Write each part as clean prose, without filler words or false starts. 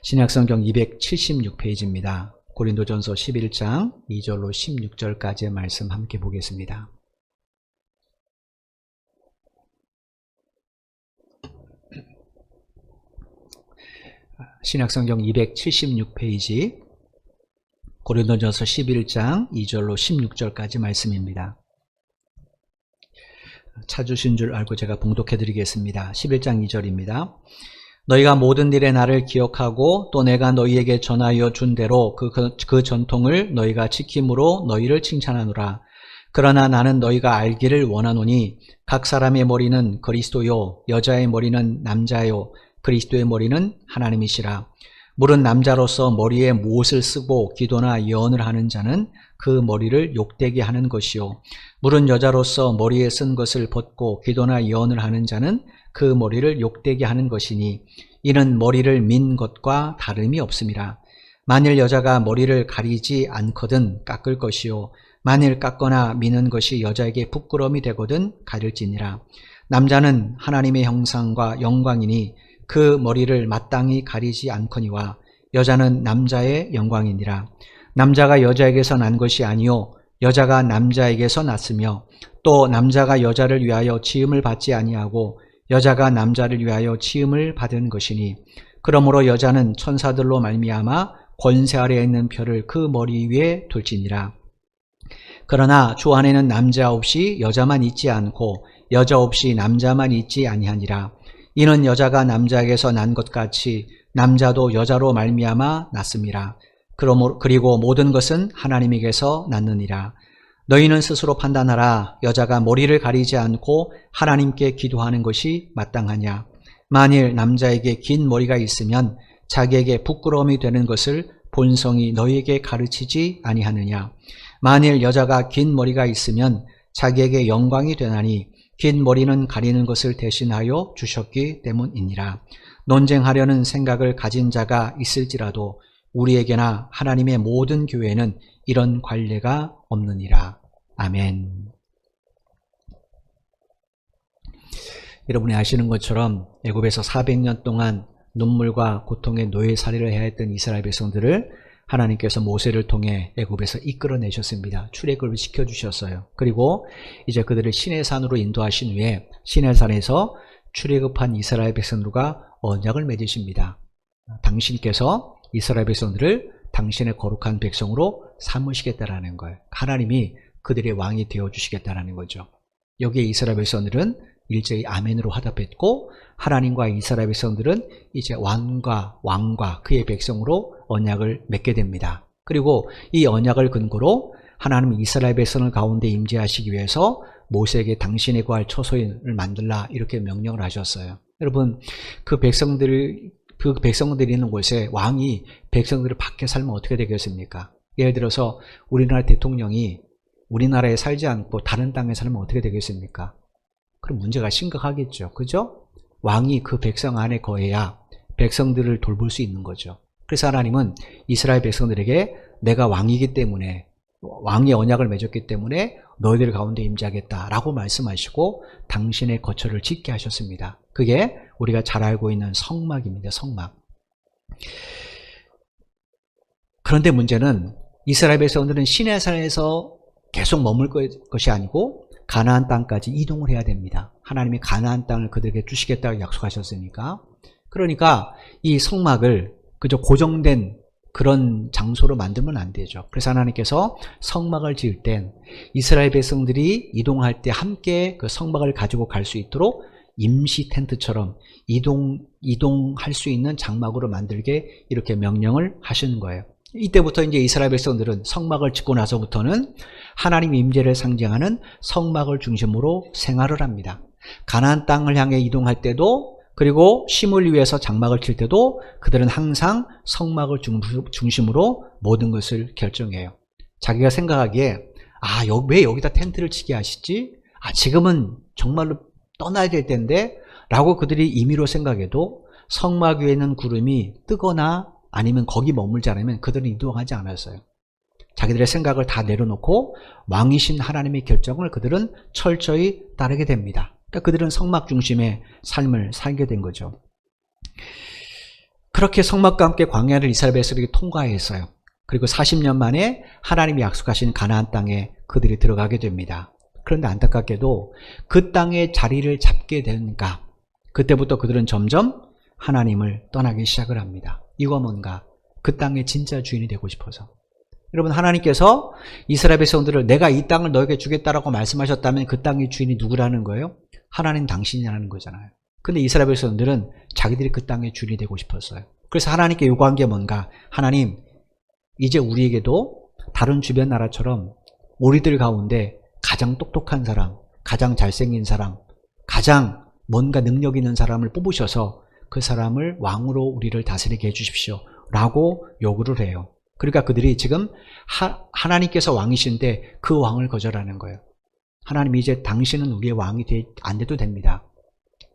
신약성경 276페이지입니다. 고린도전서 11장 2절로 16절까지의 말씀 함께 보겠습니다. 신약성경 276페이지 고린도전서 11장 2절로 16절까지 말씀입니다. 찾으신 줄 알고 제가 봉독해 드리겠습니다. 11장 2절입니다. 너희가 모든 일에 나를 기억하고 또 내가 너희에게 전하여 준 대로 그 전통을 너희가 지킴으로 너희를 칭찬하노라. 그러나 나는 너희가 알기를 원하노니 각 사람의 머리는 그리스도요 여자의 머리는 남자요 그리스도의 머리는 하나님이시라. 물은 남자로서 머리에 못을 쓰고 기도나 예언을 하는 자는 그 머리를 욕되게 하는 것이요 물은 여자로서 머리에 쓴 것을 벗고 기도나 예언을 하는 자는 그 머리를 욕되게 하는 것이니 이는 머리를 민 것과 다름이 없음이라. 만일 여자가 머리를 가리지 않거든 깎을 것이요 만일 깎거나 미는 것이 여자에게 부끄러움이 되거든 가릴지니라. 남자는 하나님의 형상과 영광이니 그 머리를 마땅히 가리지 않거니와 여자는 남자의 영광이니라. 남자가 여자에게서 난 것이 아니요 여자가 남자에게서 났으며 또 남자가 여자를 위하여 지음을 받지 아니하고 여자가 남자를 위하여 지음을 받은 것이니 그러므로 여자는 천사들로 말미암아 권세 아래에 있는 별을 그 머리 위에 둘지니라. 그러나 주 안에는 남자 없이 여자만 있지 않고 여자 없이 남자만 있지 아니하니라. 이는 여자가 남자에게서 난 것 같이 남자도 여자로 말미암아 났음이라. 그리고 모든 것은 하나님에게서 났느니라. 너희는 스스로 판단하라. 여자가 머리를 가리지 않고 하나님께 기도하는 것이 마땅하냐. 만일 남자에게 긴 머리가 있으면 자기에게 부끄러움이 되는 것을 본성이 너희에게 가르치지 아니하느냐. 만일 여자가 긴 머리가 있으면 자기에게 영광이 되나니 긴 머리는 가리는 것을 대신하여 주셨기 때문이니라. 논쟁하려는 생각을 가진 자가 있을지라도 우리에게나 하나님의 모든 교회는 이런 관례가 없느니라. 아멘. 여러분이 아시는 것처럼 애굽에서 400년 동안 눈물과 고통의 노예살이를 해야 했던 이스라엘 백성들을 하나님께서 모세를 통해 애굽에서 이끌어내셨습니다. 출애굽을 시켜주셨어요. 그리고 이제 그들을 시내산으로 인도하신 후에 시내산에서 출애굽한 이스라엘 백성들과 언약을 맺으십니다. 당신께서 이스라엘 백성들을 당신의 거룩한 백성으로 삼으시겠다라는 거예요. 하나님이 그들의 왕이 되어주시겠다라는 거죠. 여기에 이스라엘 백성들은 일제히 아멘으로 화답했고 하나님과 이스라엘 백성들은 이제 왕과 그의 백성으로 언약을 맺게 됩니다. 그리고 이 언약을 근거로 하나님은 이스라엘 백성을 가운데 임재하시기 위해서 모세에게 당신의 구할 처소를 만들라 이렇게 명령을 하셨어요. 여러분 그 백성들이 있는 곳에 왕이 백성들을 밖에 살면 어떻게 되겠습니까? 예를 들어서 우리나라 대통령이 우리나라에 살지 않고 다른 땅에 살면 어떻게 되겠습니까? 그럼 문제가 심각하겠죠. 그죠? 왕이 그 백성 안에 거해야 백성들을 돌볼 수 있는 거죠. 그래서 하나님은 이스라엘 백성들에게 내가 왕이기 때문에 왕의 언약을 맺었기 때문에 너희들 가운데 임재하겠다라고 말씀하시고 당신의 거처를 짓게 하셨습니다. 그게 우리가 잘 알고 있는 성막입니다. 성막. 그런데 문제는 이스라엘 백성들은 시내산에서 계속 머물 것이 아니고 가나안 땅까지 이동을 해야 됩니다. 하나님이 가나안 땅을 그들에게 주시겠다고 약속하셨으니까. 그러니까 이 성막을 그저 고정된 그런 장소로 만들면 안 되죠. 그래서 하나님께서 성막을 지을 땐 이스라엘 백성들이 이동할 때 함께 그 성막을 가지고 갈 수 있도록 임시 텐트처럼 이동할 수 있는 장막으로 만들게 이렇게 명령을 하시는 거예요. 이때부터 이제 이스라엘 백성들은 성막을 짓고 나서부터는 하나님 임재를 상징하는 성막을 중심으로 생활을 합니다. 가나안 땅을 향해 이동할 때도 그리고 심을 위해서 장막을 칠 때도 그들은 항상 성막을 중심으로 모든 것을 결정해요. 자기가 생각하기에 왜 여기다 텐트를 치게 하시지? 지금은 정말로 떠나야 될 텐데 라고 그들이 임의로 생각해도 성막 위에는 구름이 뜨거나 아니면 거기 머물지 않으면 그들은 이동하지 않았어요. 자기들의 생각을 다 내려놓고 왕이신 하나님의 결정을 그들은 철저히 따르게 됩니다. 그러니까 그들은 성막 중심의 삶을 살게 된 거죠. 그렇게 성막과 함께 광야를 이스라엘 백성들이 통과했어요. 그리고 40년 만에 하나님이 약속하신 가나안 땅에 그들이 들어가게 됩니다. 그런데 안타깝게도 그 땅에 자리를 잡게 되니까 그때부터 그들은 점점 하나님을 떠나기 시작을 합니다. 이거 뭔가 그 땅의 진짜 주인이 되고 싶어서. 여러분, 하나님께서 이스라엘 백성들을 내가 이 땅을 너에게 주겠다라고 말씀하셨다면 그 땅의 주인이 누구라는 거예요? 하나님 당신이라는 거잖아요. 근데 이스라엘 백성들은 자기들이 그 땅의 주인이 되고 싶었어요. 그래서 하나님께 요구한 게 뭔가? 하나님, 이제 우리에게도 다른 주변 나라처럼 우리들 가운데 가장 똑똑한 사람, 가장 잘생긴 사람, 가장 뭔가 능력 있는 사람을 뽑으셔서 그 사람을 왕으로 우리를 다스리게 해주십시오 라고 요구를 해요. 그러니까 그들이 지금 하나님께서 왕이신데 그 왕을 거절하는 거예요. 하나님, 이제 당신은 우리의 왕이 안 돼도 됩니다.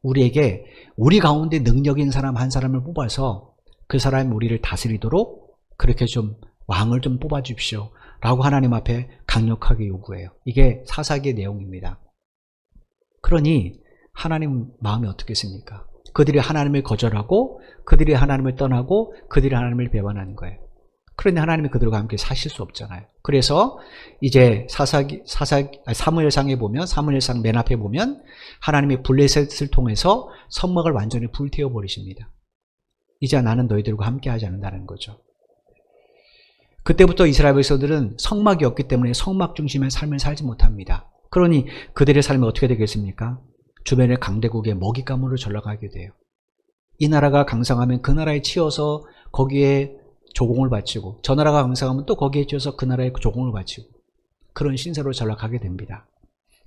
우리에게 우리 가운데 능력 있는 사람 한 사람을 뽑아서 그 사람이 우리를 다스리도록 그렇게 좀 왕을 좀 뽑아 주십시오 라고 하나님 앞에 강력하게 요구해요. 이게 사사기의 내용입니다. 그러니 하나님 마음이 어떻겠습니까? 그들이 하나님을 거절하고 그들이 하나님을 떠나고 그들이 하나님을 배반하는 거예요. 그런데 하나님이 그들과 함께 사실 수 없잖아요. 그래서 이제 사무엘상에 보면, 사무엘상 맨 앞에 보면 하나님이 블레셋을 통해서 성막을 완전히 불태워 버리십니다. 이제 나는 너희들과 함께 하지 않는다는 거죠. 그때부터 이스라엘 백성들은 성막이 없기 때문에 성막 중심의 삶을 살지 못합니다. 그러니 그들의 삶이 어떻게 되겠습니까? 주변의 강대국의 먹잇감으로 전락하게 돼요. 이 나라가 강성하면 그 나라에 치여서 거기에 조공을 바치고, 저 나라가 강성하면 또 거기에 치여서 그 나라에 조공을 바치고, 그런 신세로 전락하게 됩니다.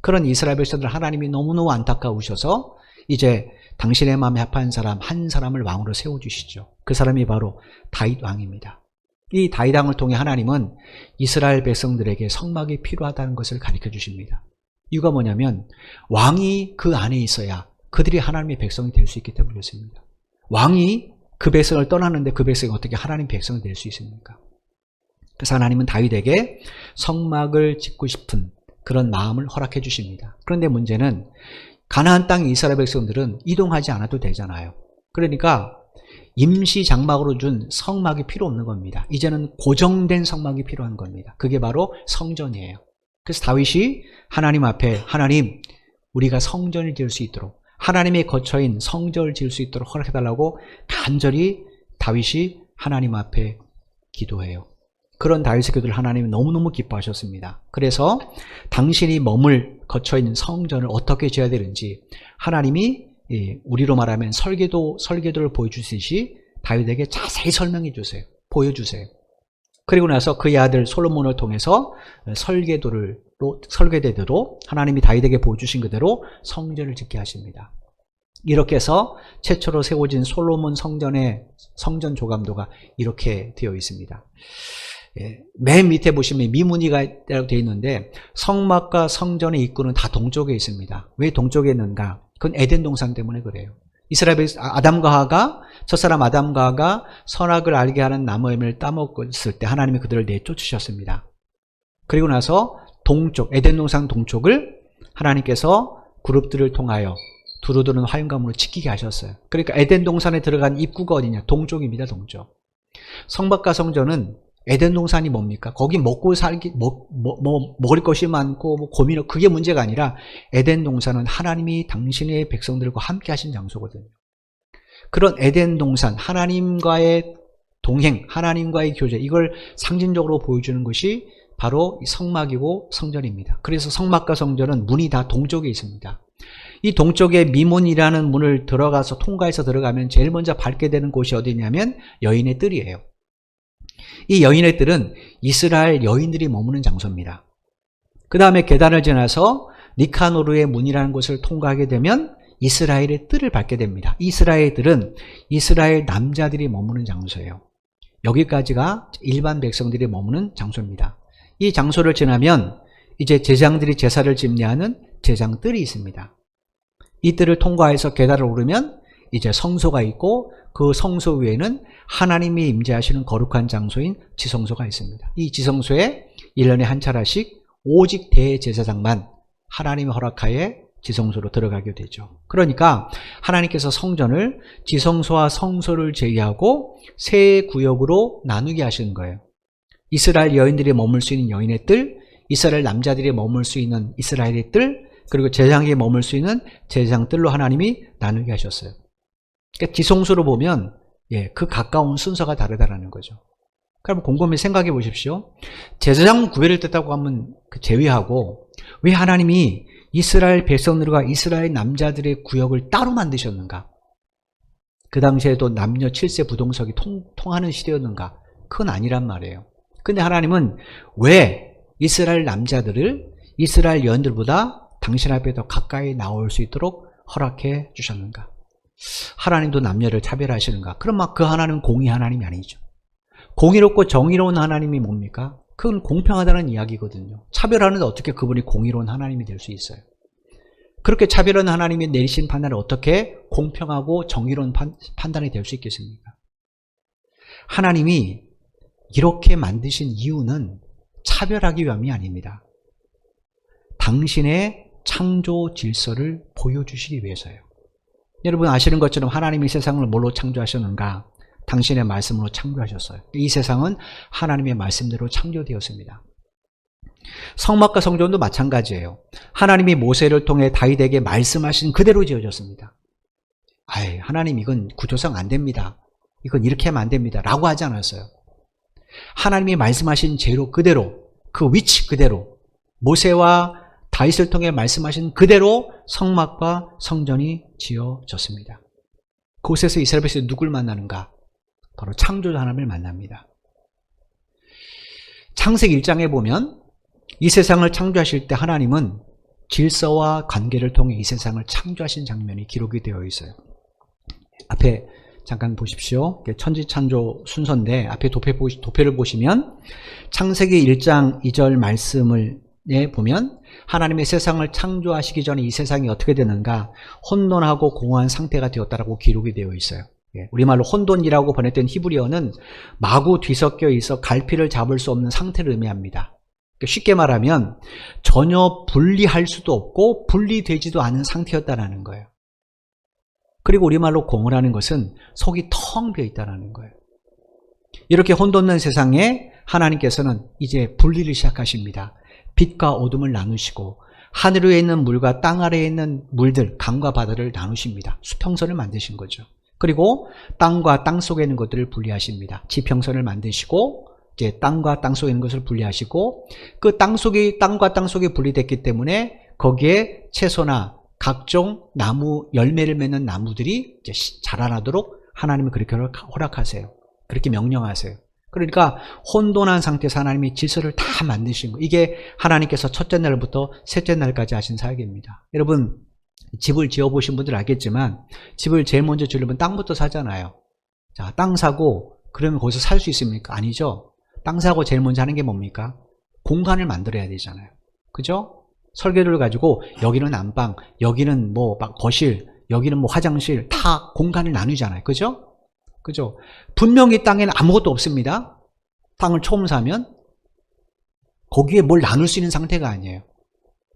그런 이스라엘 백성들 하나님이 너무너무 안타까우셔서 이제 당신의 마음에 합한 사람 한 사람을 왕으로 세워주시죠. 그 사람이 바로 다윗 왕입니다. 이 다윗 왕을 통해 하나님은 이스라엘 백성들에게 성막이 필요하다는 것을 가르쳐 주십니다. 이유가 뭐냐면 왕이 그 안에 있어야 그들이 하나님의 백성이 될 수 있기 때문에 그렇습니다. 왕이 그 백성을 떠나는데 그 백성이 어떻게 하나님 백성이 될 수 있습니까? 그래서 하나님은 다윗에게 성막을 짓고 싶은 그런 마음을 허락해 주십니다. 그런데 문제는 가나안 땅 이스라엘 백성들은 이동하지 않아도 되잖아요. 그러니까 임시 장막으로 준 성막이 필요 없는 겁니다. 이제는 고정된 성막이 필요한 겁니다. 그게 바로 성전이에요. 그래서 다윗이 하나님 앞에, 하나님, 우리가 성전을 지을 수 있도록, 하나님의 거처인 성전을 지을 수 있도록 허락해달라고 간절히 다윗이 하나님 앞에 기도해요. 그런 다윗의 기도를 하나님이 너무너무 기뻐하셨습니다. 그래서 당신이 머물 거처인 성전을 어떻게 지어야 되는지 하나님이 우리로 말하면 설계도를 보여주듯이 다윗에게 자세히 설명해 주세요. 보여주세요. 그리고 나서 그의 아들 솔로몬을 통해서 설계대로 하나님이 다윗에게 보여주신 그대로 성전을 짓게 하십니다. 이렇게 해서 최초로 세워진 솔로몬 성전의 성전 조감도가 이렇게 되어 있습니다. 맨 밑에 보시면 미문이가 되어 있는데 성막과 성전의 입구는 다 동쪽에 있습니다. 왜 동쪽에 있는가? 그건 에덴 동산 때문에 그래요. 이스라엘 아담과 하가, 첫사람 아담과 하가 선악을 알게 하는 나무의 열매를 따먹었을 때 하나님이 그들을 내쫓으셨습니다. 그리고 나서 동쪽, 에덴 동산 동쪽을 하나님께서 그룹들을 통하여 두루두는 화염감으로 지키게 하셨어요. 그러니까 에덴 동산에 들어간 입구가 어디냐? 동쪽입니다. 동쪽. 성막과 성전은 에덴 동산이 뭡니까? 거기 먹고 살기, 먹을 것이 많고, 고민, 그게 문제가 아니라 에덴 동산은 하나님이 당신의 백성들과 함께 하신 장소거든요. 그런 에덴 동산, 하나님과의 동행, 하나님과의 교제, 이걸 상징적으로 보여주는 것이 바로 성막이고 성전입니다. 그래서 성막과 성전은 문이 다 동쪽에 있습니다. 이 동쪽에 미문이라는 문을 들어가서 통과해서 들어가면 제일 먼저 밟게 되는 곳이 어디냐면 여인의 뜰이에요. 이 여인의 뜰은 이스라엘 여인들이 머무는 장소입니다. 그 다음에 계단을 지나서 니카노르의 문이라는 곳을 통과하게 되면 이스라엘의 뜰을 밟게 됩니다. 이스라엘의 뜰은 이스라엘 남자들이 머무는 장소예요. 여기까지가 일반 백성들이 머무는 장소입니다. 이 장소를 지나면 이제 제장들이 제사를 집례하는 제장 뜰이 있습니다. 이 뜰을 통과해서 계단을 오르면 이제 성소가 있고 그 성소 위에는 하나님이 임재하시는 거룩한 장소인 지성소가 있습니다. 이 지성소에 1년에 한 차례씩 오직 대제사장만 하나님의 허락하에 지성소로 들어가게 되죠. 그러니까 하나님께서 성전을 지성소와 성소를 제외하고 세 구역으로 나누게 하시는 거예요. 이스라엘 여인들이 머물 수 있는 여인의 뜰, 이스라엘 남자들이 머물 수 있는 이스라엘의 뜰, 그리고 제사장이 머물 수 있는 제사장 뜰로 하나님이 나누게 하셨어요. 그러니까 지성소로 보면 그 가까운 순서가 다르다라는 거죠. 그럼 곰곰이 생각해 보십시오. 제사장 구별을 뜻하고 하면 제외하고 왜 하나님이 이스라엘 백성들과 이스라엘 남자들의 구역을 따로 만드셨는가? 그 당시에도 남녀 7세 부동석이 통하는 시대였는가? 그건 아니란 말이에요. 근데 하나님은 왜 이스라엘 남자들을 이스라엘 여인들보다 당신 앞에 더 가까이 나올 수 있도록 허락해 주셨는가? 하나님도 남녀를 차별하시는가? 그럼 막 그 하나님은 공의 하나님이 아니죠. 공의롭고 정의로운 하나님이 뭡니까? 그건 공평하다는 이야기거든요. 차별하는데 어떻게 그분이 공의로운 하나님이 될 수 있어요? 그렇게 차별한 하나님이 내리신 판단을 어떻게 공평하고 정의로운 판단이 될 수 있겠습니까? 하나님이 이렇게 만드신 이유는 차별하기 위함이 아닙니다. 당신의 창조 질서를 보여주시기 위해서예요. 여러분 아시는 것처럼 하나님이 세상을 뭘로 창조하셨는가? 당신의 말씀으로 창조하셨어요. 이 세상은 하나님의 말씀대로 창조되었습니다. 성막과 성전도 마찬가지예요. 하나님이 모세를 통해 다윗에게 말씀하신 그대로 지어졌습니다. 하나님 이건 구조상 안 됩니다. 이건 이렇게 하면 안 됩니다. 라고 하지 않았어요. 하나님이 말씀하신 재료 그대로, 그 위치 그대로, 모세와 다윗을 통해 말씀하신 그대로 성막과 성전이 지어졌습니다. 그곳에서 이스라엘 백성이 누굴 만나는가? 바로 창조자 하나님을 만납니다. 창세기 1장에 보면 이 세상을 창조하실 때 하나님은 질서와 관계를 통해 이 세상을 창조하신 장면이 기록이 되어 있어요. 앞에 잠깐 보십시오. 천지창조 순서인데 앞에 도표를 보시면 창세기 1장 2절 말씀을 보면 하나님의 세상을 창조하시기 전에 이 세상이 어떻게 되는가? 혼돈하고 공허한 상태가 되었다라고 기록이 되어 있어요. 우리말로 혼돈이라고 번역된 히브리어는 마구 뒤섞여 있어 갈피를 잡을 수 없는 상태를 의미합니다. 쉽게 말하면 전혀 분리할 수도 없고 분리되지도 않은 상태였다는 거예요. 그리고 우리말로 공허라는 것은 속이 텅 비어 있다는 거예요. 이렇게 혼돈된 세상에 하나님께서는 이제 분리를 시작하십니다. 빛과 어둠을 나누시고 하늘 위에 있는 물과 땅 아래에 있는 물들, 강과 바다를 나누십니다. 수평선을 만드신 거죠. 그리고 땅과 땅 속에 있는 것들을 분리하십니다. 지평선을 만드시고 이제 땅과 땅 속에 있는 것을 분리하시고 그 땅과 땅 속에 분리됐기 때문에 거기에 채소나 각종 나무, 열매를 맺는 나무들이 이제 자라나도록 하나님은 그렇게 허락하세요. 그렇게 명령하세요. 그러니까 혼돈한 상태에서 하나님이 질서를 다 만드신 거예요. 이게 하나님께서 첫째 날부터 셋째 날까지 하신 사역입니다. 여러분 집을 지어보신 분들 알겠지만 집을 제일 먼저 지으려면 땅부터 사잖아요. 자, 땅 사고 그러면 거기서 살 수 있습니까? 아니죠. 땅 사고 제일 먼저 하는 게 뭡니까? 공간을 만들어야 되잖아요. 그죠? 설계도를 가지고 여기는 안방, 여기는 뭐 막 거실, 여기는 뭐 화장실 다 공간을 나누잖아요. 그죠? 그죠? 분명히 땅에는 아무것도 없습니다. 땅을 처음 사면 거기에 뭘 나눌 수 있는 상태가 아니에요.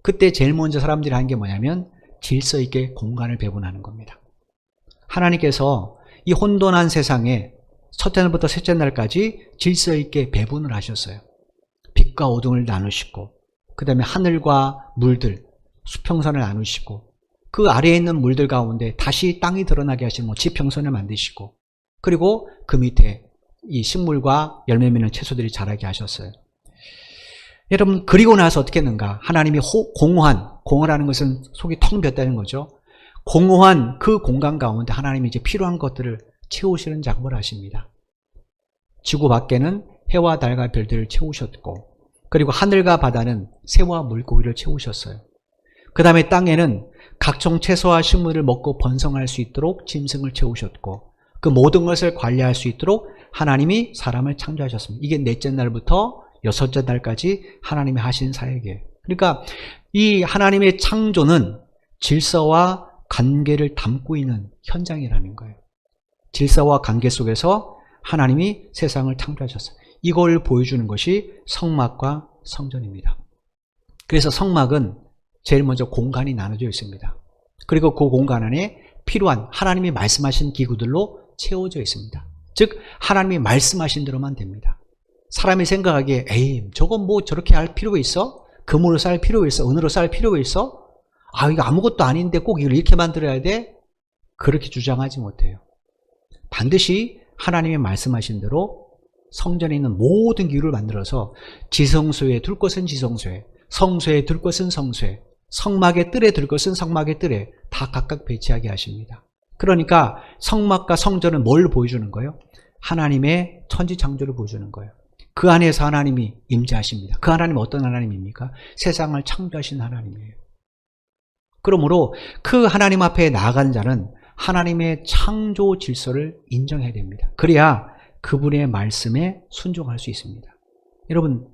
그때 제일 먼저 사람들이 하는 게 뭐냐면 질서 있게 공간을 배분하는 겁니다. 하나님께서 이 혼돈한 세상에 첫째 날부터 셋째 날까지 질서 있게 배분을 하셨어요. 빛과 어둠을 나누시고 그 다음에 하늘과 물들, 수평선을 나누시고 그 아래에 있는 물들 가운데 다시 땅이 드러나게 하시는 지평선을 만드시고 그리고 그 밑에 이 식물과 열매 맺는 채소들이 자라게 하셨어요. 여러분 그리고 나서 어떻게 했는가? 하나님이 공허라는 것은 속이 텅 비었다는 거죠. 공허한 그 공간 가운데 하나님이 이제 필요한 것들을 채우시는 작업을 하십니다. 지구 밖에는 해와 달과 별들을 채우셨고 그리고 하늘과 바다는 새와 물고기를 채우셨어요. 그 다음에 땅에는 각종 채소와 식물을 먹고 번성할 수 있도록 짐승을 채우셨고 그 모든 것을 관리할 수 있도록 하나님이 사람을 창조하셨습니다. 이게 넷째 날부터 여섯째 날까지 하나님이 하신 사역이에요. 그러니까 이 하나님의 창조는 질서와 관계를 담고 있는 현장이라는 거예요. 질서와 관계 속에서 하나님이 세상을 창조하셨어요. 이걸 보여주는 것이 성막과 성전입니다. 그래서 성막은 제일 먼저 공간이 나눠져 있습니다. 그리고 그 공간 안에 필요한 하나님이 말씀하신 기구들로 채워져 있습니다. 즉 하나님이 말씀하신 대로만 됩니다. 사람이 생각하기에 에이 저건 뭐 저렇게 할 필요가 있어? 금으로 쌓을 필요가 있어? 은으로 쌓을 필요가 있어? 아 이거 아무것도 아닌데 꼭 이걸 이렇게 만들어야 돼? 그렇게 주장하지 못해요. 반드시 하나님의 말씀하신 대로 성전에 있는 모든 기구를 만들어서 지성소에 둘 것은 지성소에, 성소에 둘 것은 성소에, 성막에 뜰에 둘 것은 성막의 뜰에 다 각각 배치하게 하십니다. 그러니까 성막과 성전은 뭘 보여주는 거예요? 하나님의 천지창조를 보여주는 거예요. 그 안에서 하나님이 임재하십니다. 그 하나님은 어떤 하나님입니까? 세상을 창조하신 하나님이에요. 그러므로 그 하나님 앞에 나아간 자는 하나님의 창조 질서를 인정해야 됩니다. 그래야 그분의 말씀에 순종할 수 있습니다. 여러분,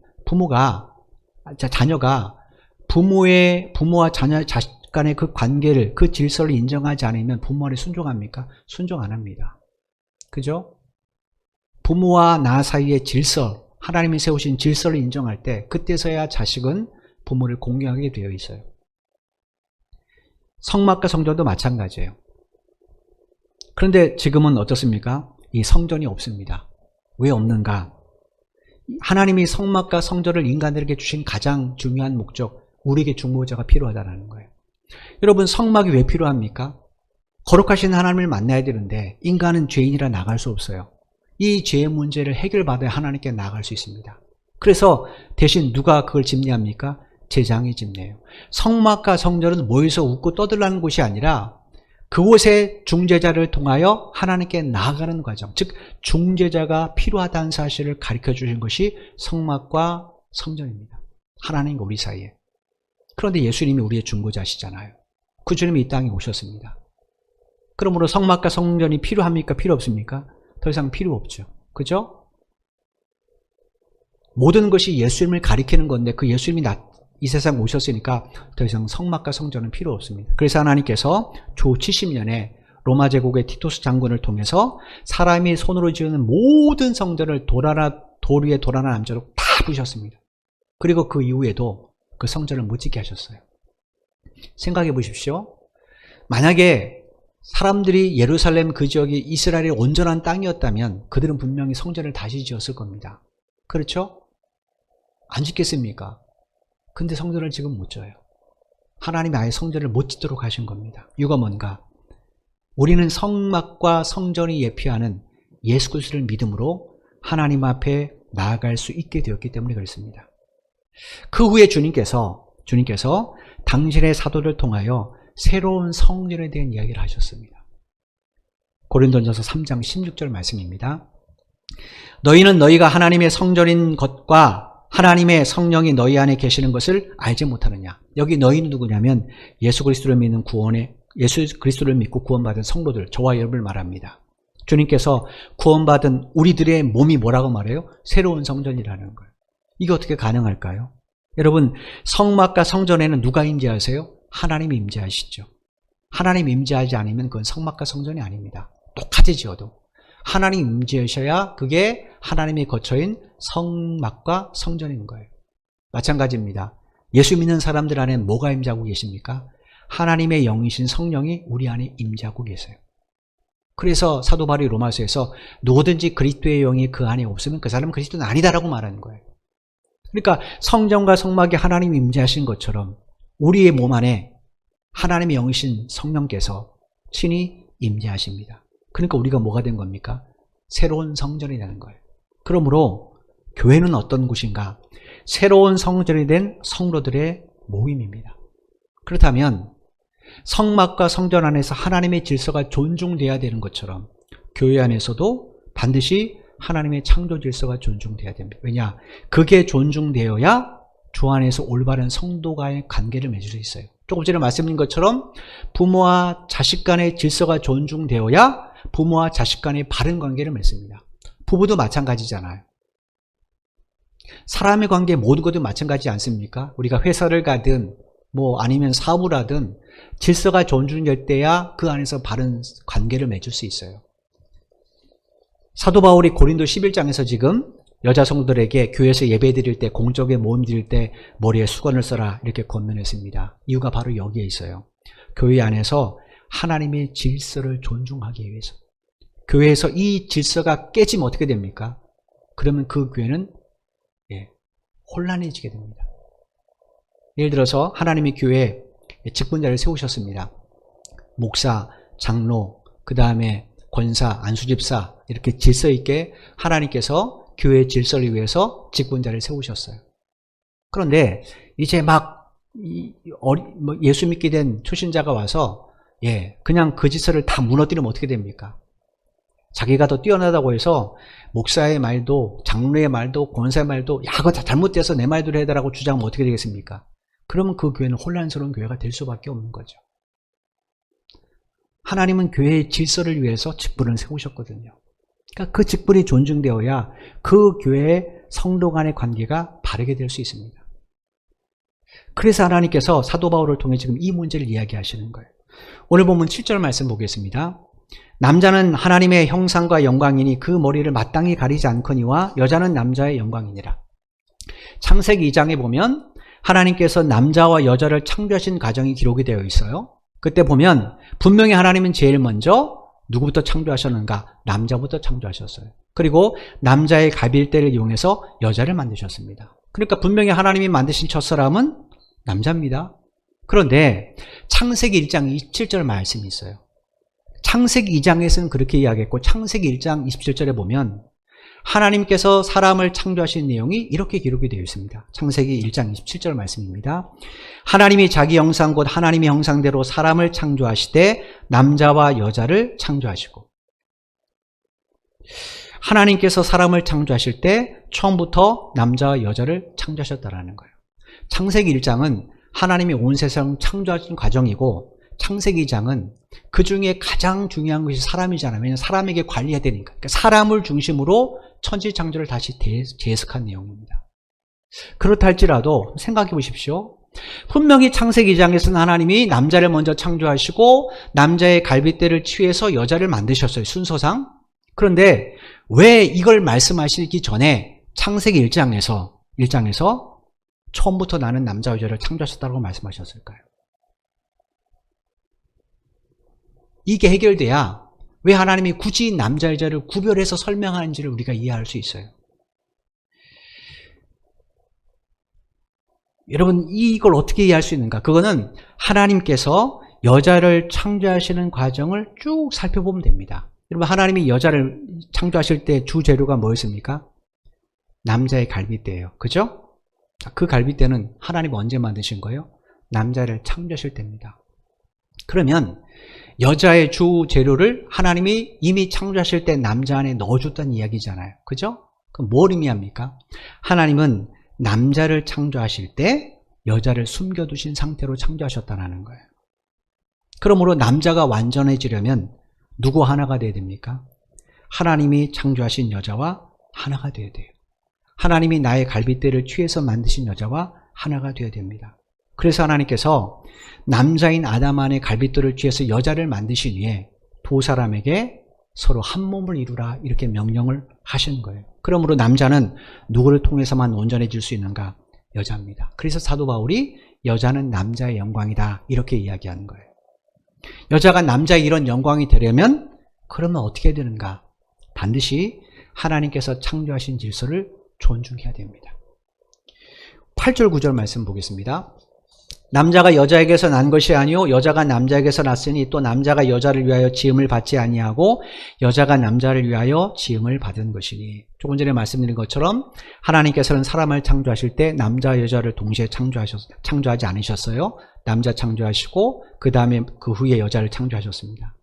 자녀가 부모와 자식 간의 그 관계를, 그 질서를 인정하지 않으면 부모한테 순종합니까? 순종 안 합니다. 그죠? 부모와 나 사이의 질서, 하나님이 세우신 질서를 인정할 때 그때서야 자식은 부모를 공경하게 되어 있어요. 성막과 성전도 마찬가지예요. 그런데 지금은 어떻습니까? 이 성전이 없습니다. 왜 없는가? 하나님이 성막과 성전을 인간들에게 주신 가장 중요한 목적, 우리에게 중보자가 필요하다는 거예요. 여러분, 성막이 왜 필요합니까? 거룩하신 하나님을 만나야 되는데 인간은 죄인이라 나갈 수 없어요. 이 죄의 문제를 해결받아야 하나님께 나아갈 수 있습니다. 그래서 대신 누가 그걸 집례합니까? 제장이 집례해요. 성막과 성전은 모여서 웃고 떠들라는 곳이 아니라 그곳에 중재자를 통하여 하나님께 나아가는 과정, 즉 중재자가 필요하다는 사실을 가르쳐 주신 것이 성막과 성전입니다. 하나님과 우리 사이에. 그런데 예수님이 우리의 중보자시잖아요. 그 주님이 이 땅에 오셨습니다. 그러므로 성막과 성전이 필요합니까? 필요 없습니까? 더 이상 필요 없죠. 그죠? 모든 것이 예수님을 가리키는 건데 그 예수님이 이 세상 오셨으니까 더 이상 성막과 성전은 필요 없습니다. 그래서 하나님께서 조 70년에 로마 제국의 티토스 장군을 통해서 사람이 손으로 지은 모든 성전을 돌 위에 돌 하나 남자로 다 부셨습니다. 그리고 그 이후에도 그 성전을 못 짓게 하셨어요. 생각해 보십시오. 만약에 사람들이 예루살렘 그 지역이 이스라엘의 온전한 땅이었다면 그들은 분명히 성전을 다시 지었을 겁니다. 그렇죠? 안 짓겠습니까? 근데 성전을 지금 못 져요. 하나님이 아예 성전을 못 짓도록 하신 겁니다. 이유가 뭔가? 우리는 성막과 성전이 예표하는 예수 그리스도를 믿음으로 하나님 앞에 나아갈 수 있게 되었기 때문에 그렇습니다. 그 후에 주님께서 당신의 사도를 통하여 새로운 성전에 대한 이야기를 하셨습니다. 고린도전서 3장 16절 말씀입니다. 너희는 너희가 하나님의 성전인 것과 하나님의 성령이 너희 안에 계시는 것을 알지 못하느냐. 여기 너희는 누구냐면 예수 그리스도를 믿고 구원받은 성도들, 저와 여러분을 말합니다. 주님께서 구원받은 우리들의 몸이 뭐라고 말해요? 새로운 성전이라는 거예요. 이게 어떻게 가능할까요? 여러분, 성막과 성전에는 누가 임재하세요? 하나님이 임재하시죠. 하나님이 임재하지 않으면 그건 성막과 성전이 아닙니다. 똑같이 지어도 하나님이 임재하셔야 그게 하나님의 거처인 성막과 성전인 거예요. 마찬가지입니다. 예수 믿는 사람들 안에 뭐가 임재하고 계십니까? 하나님의 영이신 성령이 우리 안에 임재하고 계세요. 그래서 사도 바울이 로마서에서 누구든지 그리스도의 영이 그 안에 없으면 그 사람은 그리스도는 아니다라고 말하는 거예요. 그러니까 성전과 성막에 하나님이 임재하신 것처럼 우리의 몸 안에 하나님의 영이신 성령께서 친히 임재하십니다. 그러니까 우리가 뭐가 된 겁니까? 새로운 성전이 되는 거예요. 그러므로 교회는 어떤 곳인가? 새로운 성전이 된 성도들의 모임입니다. 그렇다면 성막과 성전 안에서 하나님의 질서가 존중돼야 되는 것처럼 교회 안에서도 반드시 하나님의 창조 질서가 존중돼야 됩니다. 왜냐? 그게 존중되어야 주 안에서 올바른 성도와의 관계를 맺을 수 있어요. 조금 전에 말씀드린 것처럼 부모와 자식 간의 질서가 존중되어야 부모와 자식 간의 바른 관계를 맺습니다. 부부도 마찬가지잖아요. 사람의 관계 모든 것도 마찬가지지 않습니까? 우리가 회사를 가든 아니면 사업을 하든 질서가 존중될 때야 그 안에서 바른 관계를 맺을 수 있어요. 사도 바울이 고린도 11장에서 지금 여자 성도들에게 교회에서 예배 드릴 때, 공적에 모임 드릴 때 머리에 수건을 써라 이렇게 권면했습니다. 이유가 바로 여기에 있어요. 교회 안에서 하나님의 질서를 존중하기 위해서. 교회에서 이 질서가 깨지면 어떻게 됩니까? 그러면 그 교회는 혼란해지게 됩니다. 예를 들어서 하나님의 교회에 직분자를 세우셨습니다. 목사, 장로, 그 다음에 권사, 안수집사 이렇게 질서 있게 하나님께서 교회의 질서를 위해서 직분자를 세우셨어요. 그런데 이제 막 예수 믿게 된 초신자가 와서 그냥 그 질서를 다 무너뜨리면 어떻게 됩니까? 자기가 더 뛰어나다고 해서 목사의 말도 장로의 말도 권사의 말도 그거 다 잘못돼서 내 말대로 해달라고 주장하면 어떻게 되겠습니까? 그러면 그 교회는 혼란스러운 교회가 될 수밖에 없는 거죠. 하나님은 교회의 질서를 위해서 직분을 세우셨거든요. 그러니까 그 직분이 존중되어야 그 교회의 성도 간의 관계가 바르게 될 수 있습니다. 그래서 하나님께서 사도 바울을 통해 지금 이 문제를 이야기하시는 거예요. 오늘 본문 7절 말씀 보겠습니다. 남자는 하나님의 형상과 영광이니 그 머리를 마땅히 가리지 않거니와 여자는 남자의 영광이니라. 창세기 2장에 보면 하나님께서 남자와 여자를 창조하신 과정이 기록이 되어 있어요. 그때 보면 분명히 하나님은 제일 먼저 누구부터 창조하셨는가? 남자부터 창조하셨어요. 그리고 남자의 갈빗대를 이용해서 여자를 만드셨습니다. 그러니까 분명히 하나님이 만드신 첫사람은 남자입니다. 그런데 창세기 1장 27절 말씀이 있어요. 창세기 2장에서는 그렇게 이야기했고 창세기 1장 27절에 보면 하나님께서 사람을 창조하신 내용이 이렇게 기록이 되어 있습니다. 창세기 1장 27절 말씀입니다. 하나님이 자기 형상 곧 하나님의 형상대로 사람을 창조하시되 남자와 여자를 창조하시고. 하나님께서 사람을 창조하실 때 처음부터 남자와 여자를 창조하셨다라는 거예요. 창세기 1장은 하나님이 온 세상을 창조하신 과정이고 창세기 2장은 그 중에 가장 중요한 것이 사람이잖아요. 왜냐하면 사람에게 관리해야 되니까. 그러니까 사람을 중심으로 천지창조를 다시 재해석한 내용입니다. 그렇다 할지라도 생각해 보십시오. 분명히 창세기 2장에서는 하나님이 남자를 먼저 창조하시고 남자의 갈빗대를 취해서 여자를 만드셨어요. 순서상. 그런데 왜 이걸 말씀하시기 전에 창세기 1장에서 처음부터 나는 남자와 여자를 창조하셨다고 말씀하셨을까요? 이게 해결돼야 왜 하나님이 굳이 남자 여자를 구별해서 설명하는지를 우리가 이해할 수 있어요. 여러분 이걸 어떻게 이해할 수 있는가? 그거는 하나님께서 여자를 창조하시는 과정을 쭉 살펴보면 됩니다. 여러분 하나님이 여자를 창조하실 때 주재료가 뭐였습니까? 남자의 갈빗대예요. 그죠? 그 갈빗대는 하나님이 언제 만드신 거예요? 남자를 창조하실 때입니다. 그러면 여자의 주 재료를 하나님이 이미 창조하실 때 남자 안에 넣어줬다는 이야기잖아요. 그죠? 그럼 뭘 의미합니까? 하나님은 남자를 창조하실 때 여자를 숨겨두신 상태로 창조하셨다는 거예요. 그러므로 남자가 완전해지려면 누구 하나가 돼야 됩니까? 하나님이 창조하신 여자와 하나가 돼야 돼요. 하나님이 나의 갈빗대를 취해서 만드신 여자와 하나가 되어야 됩니다. 그래서 하나님께서 남자인 아담 안에 갈빗대를 취해서 여자를 만드신 후에 두 사람에게 서로 한 몸을 이루라 이렇게 명령을 하신 거예요. 그러므로 남자는 누구를 통해서만 온전해질 수 있는가? 여자입니다. 그래서 사도 바울이 여자는 남자의 영광이다 이렇게 이야기하는 거예요. 여자가 남자의 이런 영광이 되려면 그러면 어떻게 해야 되는가? 반드시 하나님께서 창조하신 질서를 존중해야 됩니다. 8절 9절 말씀 보겠습니다. 남자가 여자에게서 난 것이 아니요 여자가 남자에게서 났으니 또 남자가 여자를 위하여 지음을 받지 아니하고 여자가 남자를 위하여 지음을 받은 것이니. 조금 전에 말씀드린 것처럼 하나님께서는 사람을 창조하실 때 남자 여자를 동시에 창조하지 않으셨어요. 남자 창조하시고 그 다음에 그 후에 여자를 창조하셨습니다.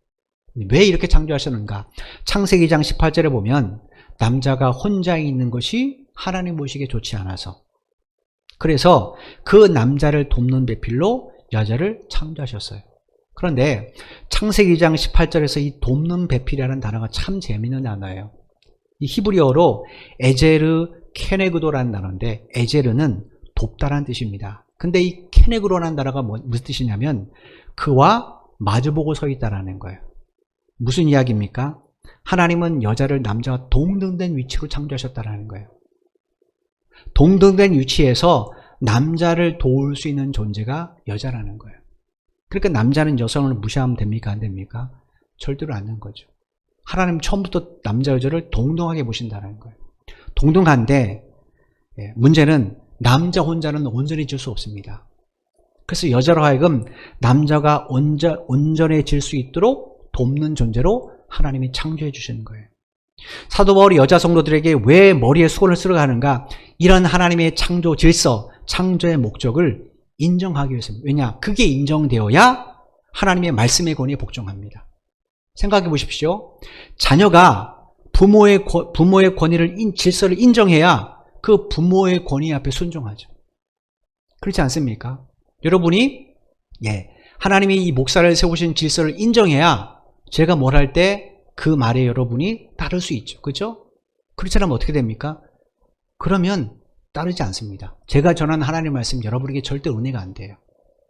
왜 이렇게 창조하셨는가? 창세기 2장 18절에 보면 남자가 혼자 있는 것이 하나님 보시기에 좋지 않아서 그래서 그 남자를 돕는 배필로 여자를 창조하셨어요. 그런데 창세기 2장 18절에서 이 돕는 배필이라는 단어가 참 재미있는 단어예요. 이 히브리어로 에제르 케네그도라는 단어인데 에제르는 돕다라는 뜻입니다. 근데 이 케네그도라는 단어가 무슨 뜻이냐면 그와 마주보고 서 있다라는 거예요. 무슨 이야기입니까? 하나님은 여자를 남자가 동등된 위치로 창조하셨다라는 거예요. 동등된 위치에서 남자를 도울 수 있는 존재가 여자라는 거예요. 그러니까 남자는 여성을 무시하면 됩니까? 안 됩니까? 절대로 안 되는 거죠. 하나님 처음부터 남자 여자를 동등하게 보신다는 거예요. 동등한데 문제는 남자 혼자는 온전해질 수 없습니다. 그래서 여자로 하여금 남자가 온전해질 수 있도록 돕는 존재로 하나님이 창조해 주시는 거예요. 사도 바울이 여자 성도들에게 왜 머리에 수건을 쓰러 가는가? 이런 하나님의 창조 질서, 창조의 목적을 인정하기 위해서입니다. 왜냐? 그게 인정되어야 하나님의 말씀의 권위에 복종합니다. 생각해 보십시오. 자녀가 부모의 권위를, 질서를 인정해야 그 부모의 권위 앞에 순종하죠. 그렇지 않습니까? 여러분이 하나님이 이 목사를 세우신 질서를 인정해야 제가 뭘 할 때 그 말에 여러분이 따를 수 있죠. 그렇죠? 그렇지 않으면 어떻게 됩니까? 그러면 따르지 않습니다. 제가 전한 하나님의 말씀 여러분에게 절대 은혜가 안 돼요.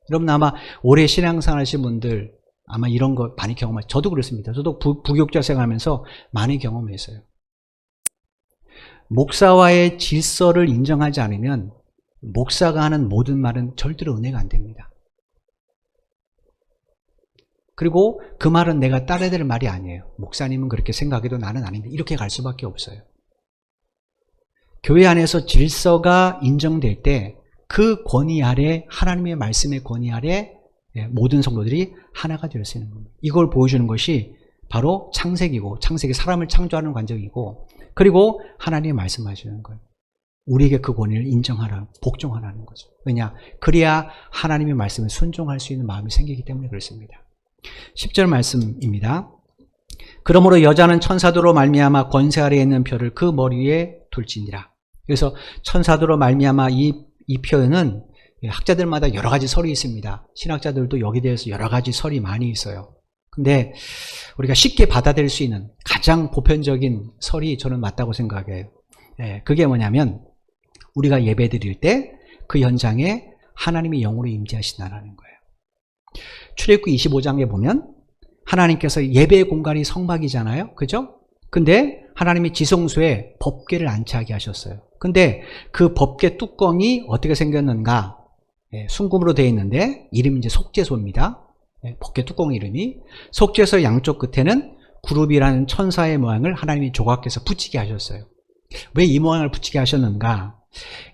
여러분 아마 오래 신앙생활 하신 분들 아마 이런 거 많이 경험하죠. 저도 그렇습니다. 저도 부교육자 생활하면서 많이 경험했어요. 목사와의 질서를 인정하지 않으면 목사가 하는 모든 말은 절대로 은혜가 안 됩니다. 그리고 그 말은 내가 따라야 될 말이 아니에요. 목사님은 그렇게 생각해도 나는 아닌데 이렇게 갈 수밖에 없어요. 교회 안에서 질서가 인정될 때 그 권위 아래, 하나님의 말씀의 권위 아래 모든 성도들이 하나가 될 수 있는 겁니다. 이걸 보여주는 것이 바로 창세기고, 창세기 사람을 창조하는 관점이고, 그리고 하나님이 말씀하시는 거예요. 우리에게 그 권위를 인정하라, 복종하라는 거죠. 왜냐? 그래야 하나님의 말씀에 순종할 수 있는 마음이 생기기 때문에 그렇습니다. 10절 말씀입니다. 그러므로 여자는 천사도로 말미암아 권세 아래에 있는 표를 그 머리 위에 둘지니라. 그래서 천사도로 말미암아 이 표현은 학자들마다 여러 가지 설이 있습니다. 신학자들도 여기에 대해서 여러 가지 설이 많이 있어요. 근데 우리가 쉽게 받아들일 수 있는 가장 보편적인 설이 저는 맞다고 생각해요. 그게 뭐냐면 우리가 예배 드릴 때 그 현장에 하나님이 영으로 임재하신다는 거예요. 출애굽기 25장에 보면 하나님께서 예배의 공간이 성막이잖아요. 그죠? 근데 하나님이 지성소에 법궤를 안치하게 하셨어요. 근데 그 법궤 뚜껑이 어떻게 생겼는가? 순금으로 되어 있는데 이름이 이제 속죄소입니다. 법궤 뚜껑 이름이. 속죄소 양쪽 끝에는 구룹이라는 천사의 모양을 하나님이 조각해서 붙이게 하셨어요. 왜 이 모양을 붙이게 하셨는가?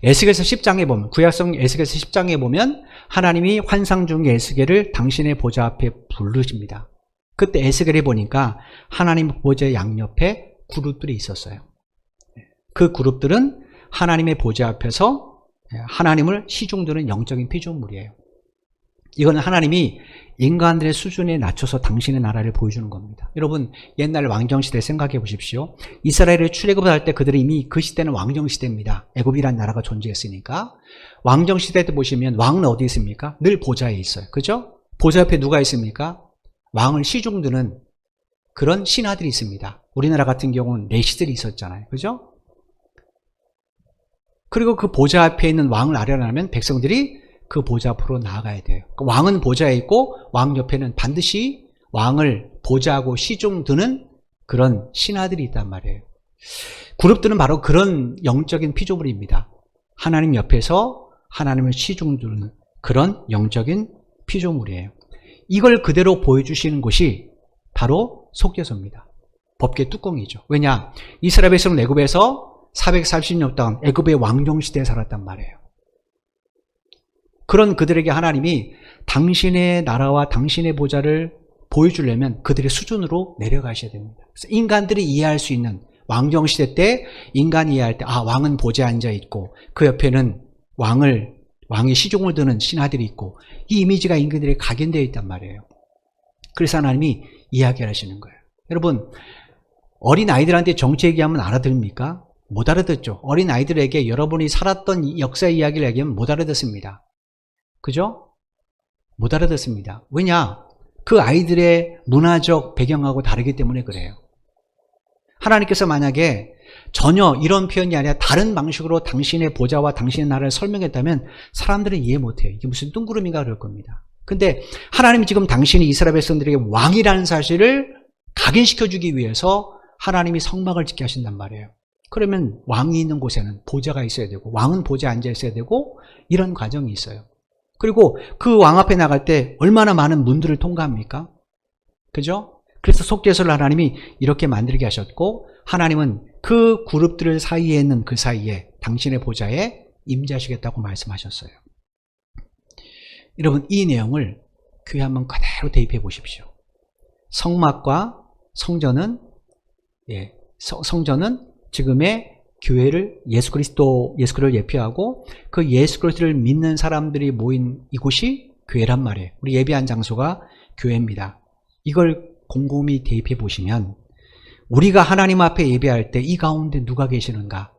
에스겔서 10장에 보면, 구약성 에스겔서 10장에 보면 하나님이 환상 중에 에스겔을 당신의 보좌 앞에 부르십니다. 그때 에스겔에 보니까 하나님 보좌 양옆에 그룹들이 있었어요. 그 그룹들은 하나님의 보좌 앞에서 하나님을 시중드는 영적인 피조물이에요. 이거는 하나님이 인간들의 수준에 낮춰서 당신의 나라를 보여주는 겁니다. 여러분 옛날 왕정시대 생각해 보십시오. 이스라엘을 출애굽을 할 때 그들이 이미 그 시대는 왕정시대입니다. 애굽이라는 나라가 존재했으니까. 왕정시대 때 보시면 왕은 어디 있습니까? 늘 보좌에 있어요. 그죠? 보좌 옆에 누가 있습니까? 왕을 시중드는 그런 신하들이 있습니다. 우리나라 같은 경우는 내시들이 있었잖아요. 그죠? 그리고 그 보좌 앞에 있는 왕을 아련하면 백성들이 그 보좌 앞으로 나아가야 돼요. 왕은 보좌에 있고 왕 옆에는 반드시 왕을 보좌하고 시중드는 그런 신하들이 있단 말이에요. 그룹들은 바로 그런 영적인 피조물입니다. 하나님 옆에서 하나님을 시중드는 그런 영적인 피조물이에요. 이걸 그대로 보여주시는 곳이 바로 속죄소입니다. 법궤 뚜껑이죠. 왜냐? 이스라엘 백성은 애굽에서 430년 동안 애굽의 왕정시대에 살았단 말이에요. 그런 그들에게 하나님이 당신의 나라와 당신의 보좌를 보여주려면 그들의 수준으로 내려가셔야 됩니다. 그래서 인간들이 이해할 수 있는 왕정시대 때 인간이 이해할 때 왕은 보좌에 앉아있고 그 옆에는 왕의 시종을 드는 신하들이 있고 이 이미지가 인간들에게 각인되어 있단 말이에요. 그래서 하나님이 이야기를 하시는 거예요. 여러분 어린 아이들한테 정치 얘기하면 알아들습니까? 못 알아듣죠. 어린 아이들에게 여러분이 살았던 역사 이야기를 얘기하면 못 알아듣습니다. 그죠? 못 알아듣습니다. 왜냐? 그 아이들의 문화적 배경하고 다르기 때문에 그래요. 하나님께서 만약에 전혀 이런 표현이 아니라 다른 방식으로 당신의 보좌와 당신의 나라를 설명했다면 사람들은 이해 못해요. 이게 무슨 뚱구름인가 그럴 겁니다. 근데 하나님이 지금 당신이 이스라엘 백성들에게 왕이라는 사실을 각인시켜주기 위해서 하나님이 성막을 짓게 하신단 말이에요. 그러면 왕이 있는 곳에는 보좌가 있어야 되고 왕은 보좌에 앉아 있어야 되고 이런 과정이 있어요. 그리고 그 왕 앞에 나갈 때 얼마나 많은 문들을 통과합니까? 그죠? 그래서 속죄소를 하나님이 이렇게 만들게 하셨고 하나님은 그 그룹들 사이에 있는 그 사이에 당신의 보좌에 임재하시겠다고 말씀하셨어요. 여러분 이 내용을 교회 한번 그대로 대입해 보십시오. 성막과 성전은 성전은 지금의 교회를 예수 그리스도를 예표하고 그 예수 그리스도를 믿는 사람들이 모인 이곳이 교회란 말이에요. 우리 예배한 장소가 교회입니다. 이걸 곰곰이 대입해 보시면 우리가 하나님 앞에 예배할 때 이 가운데 누가 계시는가?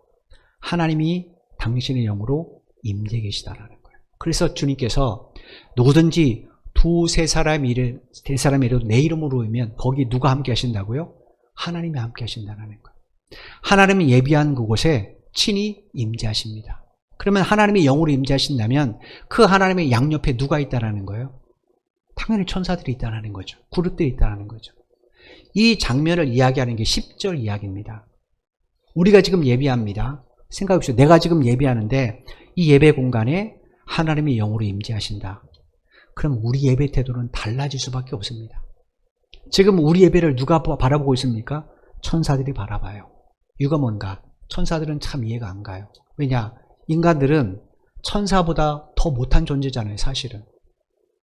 하나님이 당신의 영으로 임재 계시다라는 거예요. 그래서 주님께서 누구든지 두세 사람이라도 내 이름으로 오면 거기 누가 함께 하신다고요? 하나님이 함께 하신다는 거예요. 하나님이 예비한 그곳에 친히 임재하십니다. 그러면 하나님이 영으로 임재하신다면 그 하나님의 양옆에 누가 있다라는 거예요? 당연히 천사들이 있다는 거죠. 그룹들이 있다는 거죠. 이 장면을 이야기하는 게 10절 이야기입니다. 우리가 지금 예배합니다. 생각해보세요. 내가 지금 예배하는데 이 예배 공간에 하나님이 영으로 임재하신다. 그럼 우리 예배 태도는 달라질 수밖에 없습니다. 지금 우리 예배를 누가 바라보고 있습니까? 천사들이 바라봐요. 이유가 뭔가? 천사들은 참 이해가 안 가요. 왜냐? 인간들은 천사보다 더 못한 존재잖아요, 사실은.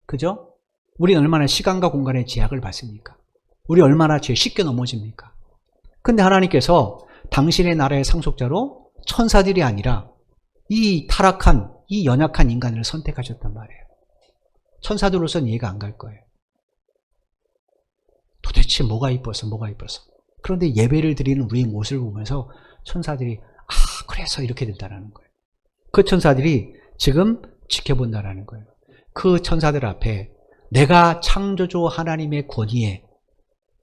그죠? 우리는 얼마나 시간과 공간의 제약을 받습니까? 우리 얼마나 죄 쉽게 넘어집니까? 근데 하나님께서 당신의 나라의 상속자로 천사들이 아니라 이 타락한, 이 연약한 인간을 선택하셨단 말이에요. 천사들로서는 이해가 안 갈 거예요. 도대체 뭐가 이뻐서. 그런데 예배를 드리는 우리의 모습을 보면서 천사들이 그래서 이렇게 된다는 거예요. 그 천사들이 지금 지켜본다는 거예요. 그 천사들 앞에 내가 창조주 하나님의 권위에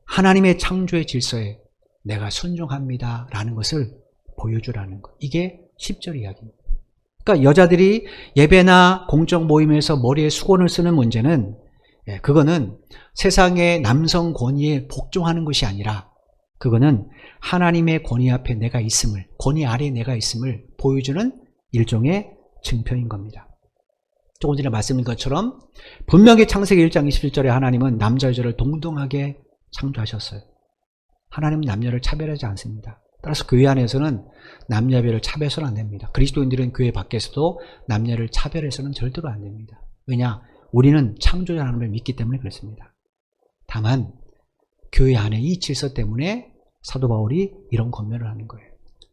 하나님의 창조의 질서에 내가 순종합니다 라는 것을 보여주라는 것. 이게 10절 이야기입니다. 그러니까 여자들이 예배나 공적 모임에서 머리에 수건을 쓰는 문제는 그거는 세상의 남성 권위에 복종하는 것이 아니라 그거는 하나님의 권위 앞에 내가 있음을, 권위 아래에 내가 있음을 보여주는 일종의 증표인 겁니다. 조금 전에 말씀드린 것처럼 분명히 창세기 1장 27절에 하나님은 남자 여자를 동등하게 창조하셨어요. 하나님은 남녀를 차별하지 않습니다. 따라서 교회 안에서는 남녀별을 차별해서는 안 됩니다. 그리스도인들은 교회 밖에서도 남녀를 차별해서는 절대로 안 됩니다. 왜냐? 우리는 창조자 하나님을 믿기 때문에 그렇습니다. 다만 교회 안에 이 질서 때문에 사도 바울이 이런 권면을 하는 거예요.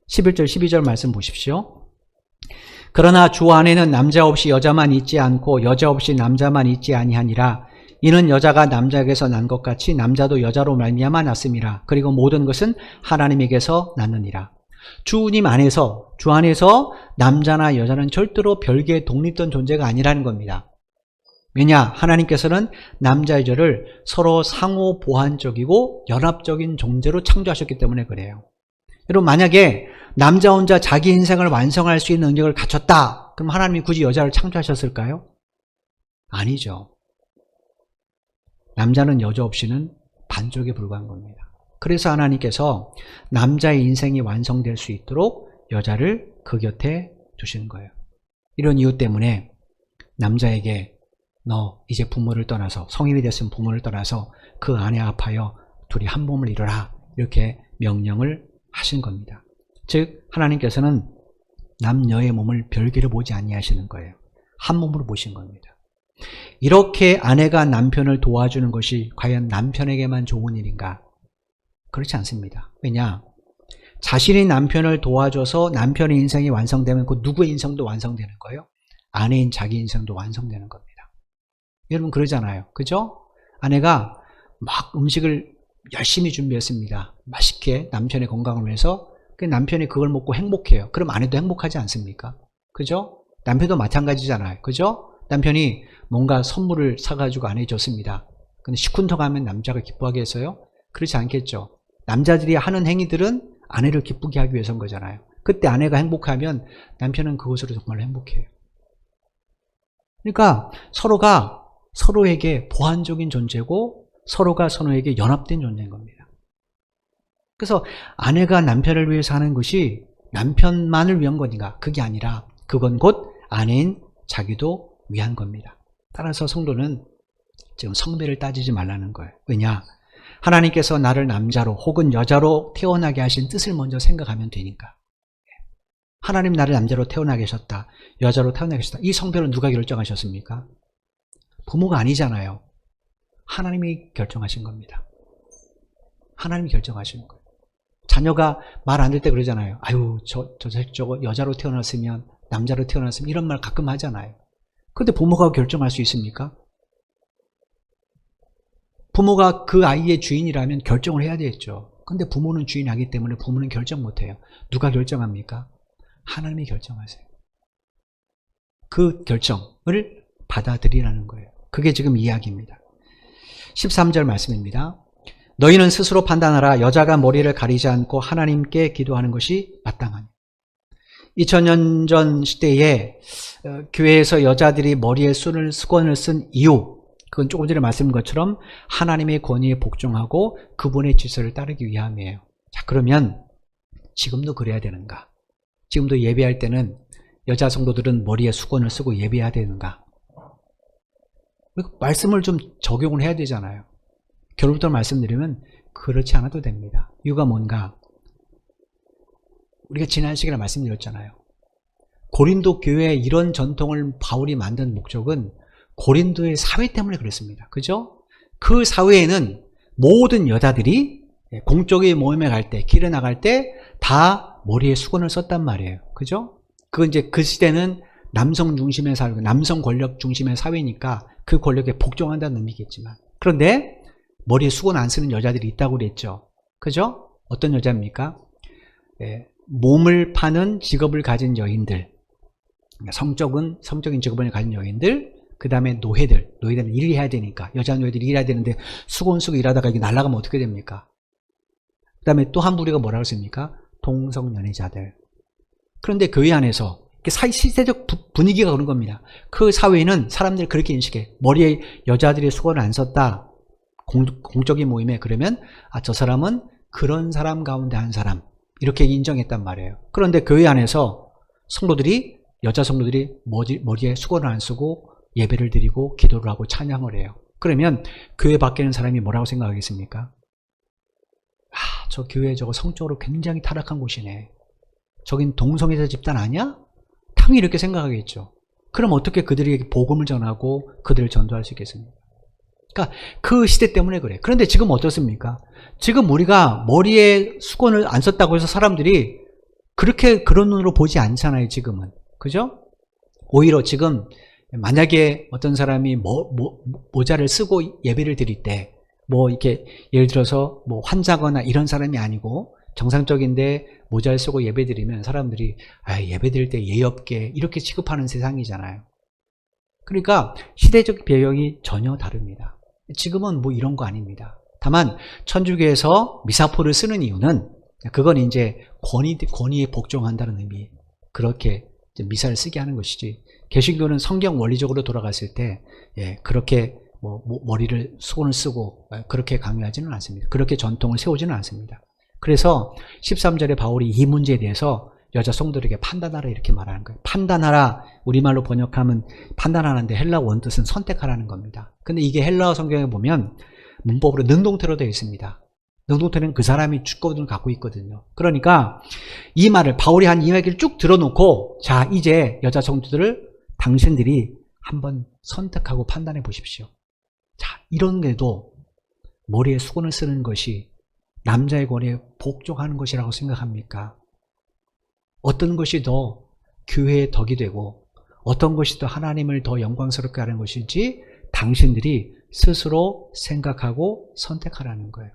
11절 12절 말씀 보십시오. 그러나 주 안에는 남자 없이 여자만 있지 않고 여자 없이 남자만 있지 아니하니라. 이는 여자가 남자에게서 난 것 같이 남자도 여자로 말미암아 났음이라. 그리고 모든 것은 하나님에게서 났느니라. 주 안에서 남자나 여자는 절대로 별개의 독립된 존재가 아니라는 겁니다. 왜냐? 하나님께서는 남자 여자를 서로 상호 보완적이고 연합적인 존재로 창조하셨기 때문에 그래요. 여러분 만약에 남자 혼자 자기 인생을 완성할 수 있는 능력을 갖췄다. 그럼 하나님이 굳이 여자를 창조하셨을까요? 아니죠. 남자는 여자 없이는 반쪽에 불과한 겁니다. 그래서 하나님께서 남자의 인생이 완성될 수 있도록 여자를 그 곁에 두시는 거예요. 이런 이유 때문에 남자에게 너 이제 부모를 떠나서 성인이 됐으면 부모를 떠나서 그 아내 앞하여 둘이 한 몸을 이루라 이렇게 명령을 하신 겁니다. 즉 하나님께서는 남녀의 몸을 별개로 보지 아니하시는 거예요. 한 몸으로 보신 겁니다. 이렇게 아내가 남편을 도와주는 것이 과연 남편에게만 좋은 일인가? 그렇지 않습니다. 왜냐? 자신이 남편을 도와줘서 남편의 인생이 완성되면 그 누구의 인생도 완성되는 거예요? 아내인 자기 인생도 완성되는 겁니다. 여러분 그러잖아요. 그죠? 아내가 막 음식을 열심히 준비했습니다. 맛있게 남편의 건강을 위해서. 남편이 그걸 먹고 행복해요. 그럼 아내도 행복하지 않습니까? 그죠? 남편도 마찬가지잖아요. 그죠? 남편이 뭔가 선물을 사가지고 아내에 줬습니다. 근데 시큰둥하면 남자가 기뻐하겠어요? 그렇지 않겠죠. 남자들이 하는 행위들은 아내를 기쁘게 하기 위해서인 거잖아요. 그때 아내가 행복하면 남편은 그것으로 정말 행복해요. 그러니까 서로가 서로에게 보완적인 존재고 서로가 서로에게 연합된 존재인 겁니다. 그래서 아내가 남편을 위해서 하는 것이 남편만을 위한 거니까 그게 아니라 그건 곧 아내인 자기도 위한 겁니다. 따라서 성도는 지금 성배를 따지지 말라는 거예요. 왜냐? 하나님께서 나를 남자로 혹은 여자로 태어나게 하신 뜻을 먼저 생각하면 되니까. 하나님 나를 남자로 태어나게 하셨다. 여자로 태어나게 하셨다. 이 성별은 누가 결정하셨습니까? 부모가 아니잖아요. 하나님이 결정하신 겁니다. 하나님이 결정하신 거예요. 자녀가 말 안 될 때 그러잖아요. 아유, 저거 여자로 태어났으면, 남자로 태어났으면 이런 말 가끔 하잖아요. 근데 부모가 결정할 수 있습니까? 부모가 그 아이의 주인이라면 결정을 해야 되겠죠. 근데 부모는 주인이 아니기 때문에 부모는 결정 못해요. 누가 결정합니까? 하나님이 결정하세요. 그 결정을 받아들이라는 거예요. 그게 지금 이야기입니다. 13절 말씀입니다. 너희는 스스로 판단하라. 여자가 머리를 가리지 않고 하나님께 기도하는 것이 마땅하니. 2000년 전 시대에 교회에서 여자들이 머리에 수건을 쓴 이유, 그건 조금 전에 말씀드린 것처럼 하나님의 권위에 복종하고 그분의 질서를 따르기 위함이에요. 자, 그러면 지금도 그래야 되는가? 지금도 예배할 때는 여자 성도들은 머리에 수건을 쓰고 예배해야 되는가? 말씀을 좀 적용을 해야 되잖아요. 결론부터 말씀드리면 그렇지 않아도 됩니다. 이유가 뭔가? 우리가 지난 시간에 말씀드렸잖아요. 고린도 교회에 이런 전통을 바울이 만든 목적은 고린도의 사회 때문에 그랬습니다. 그죠? 그 사회에는 모든 여자들이 공적인 모임에 갈 때, 길에 나갈 때 다 머리에 수건을 썼단 말이에요. 그죠? 그건 이제 그 시대는 남성 중심의 사회, 남성 권력 중심의 사회니까 그 권력에 복종한다는 의미겠지만. 그런데 머리에 수건 안 쓰는 여자들이 있다고 그랬죠. 그죠? 어떤 여자입니까? 몸을 파는 직업을 가진 여인들, 성적인 직업을 가진 여인들, 그 다음에 노예들은 일을 해야 되니까, 여자 노예들이 일해야 되는데 수건 쓰고 일하다가 이게 날아가면 어떻게 됩니까? 그 다음에 또 한 부류가 뭐라고 했습니까? 동성연애자들. 그런데 교회 안에서 시대적 분위기가 그런 겁니다. 그 사회는 사람들이 그렇게 인식해. 머리에 여자들이 수건을 안 썼다. 공적인 모임에. 그러면 저 사람은 그런 사람 가운데 한 사람, 이렇게 인정했단 말이에요. 그런데 교회 안에서 여자 성도들이 머리에 수건을 안 쓰고 예배를 드리고 기도를 하고 찬양을 해요. 그러면 교회 밖에 있는 사람이 뭐라고 생각하겠습니까? 저 교회 저거 성적으로 굉장히 타락한 곳이네. 저긴 동성애자 집단 아니야? 당연히 이렇게 생각하겠죠. 그럼 어떻게 그들에게 복음을 전하고 그들을 전도할 수 있겠습니까? 그러니까 그 시대 때문에 그래. 그런데 지금 어떻습니까? 지금 우리가 머리에 수건을 안 썼다고 해서 사람들이 그런 눈으로 보지 않잖아요, 지금은. 그죠? 오히려 지금 만약에 어떤 사람이 모자를 쓰고 예배를 드릴 때 이렇게 예를 들어서 환자거나 이런 사람이 아니고 정상적인데 모자를 쓰고 예배 드리면 사람들이 예배 드릴 때 예의 없게 이렇게 취급하는 세상이잖아요. 그러니까 시대적 배경이 전혀 다릅니다. 지금은 이런 거 아닙니다. 다만 천주교에서 미사포를 쓰는 이유는 그건 이제 권위에 복종한다는 의미, 그렇게 미사를 쓰게 하는 것이지, 개신교는 성경 원리적으로 돌아갔을 때 그렇게 머리를 수건을 쓰고 그렇게 강요하지는 않습니다. 그렇게 전통을 세우지는 않습니다. 그래서 13절에 바울이 이 문제에 대해서 여자 성도들에게 판단하라 이렇게 말하는 거예요. 판단하라, 우리말로 번역하면 판단하는데 헬라 원뜻은 선택하라는 겁니다. 근데 이게 헬라어 성경에 보면 문법으로 능동태로 되어 있습니다. 능동태는 그 사람이 주권을 갖고 있거든요. 그러니까 이 말을 바울이 한 이야기를 쭉 들어놓고, 자, 이제 여자 성도들을 당신들이 한번 선택하고 판단해 보십시오. 자, 이런 게도 머리에 수건을 쓰는 것이 남자의 권위에 복종하는 것이라고 생각합니까? 어떤 것이 더 교회의 덕이 되고 어떤 것이 더 하나님을 더 영광스럽게 하는 것인지 당신들이 스스로 생각하고 선택하라는 거예요.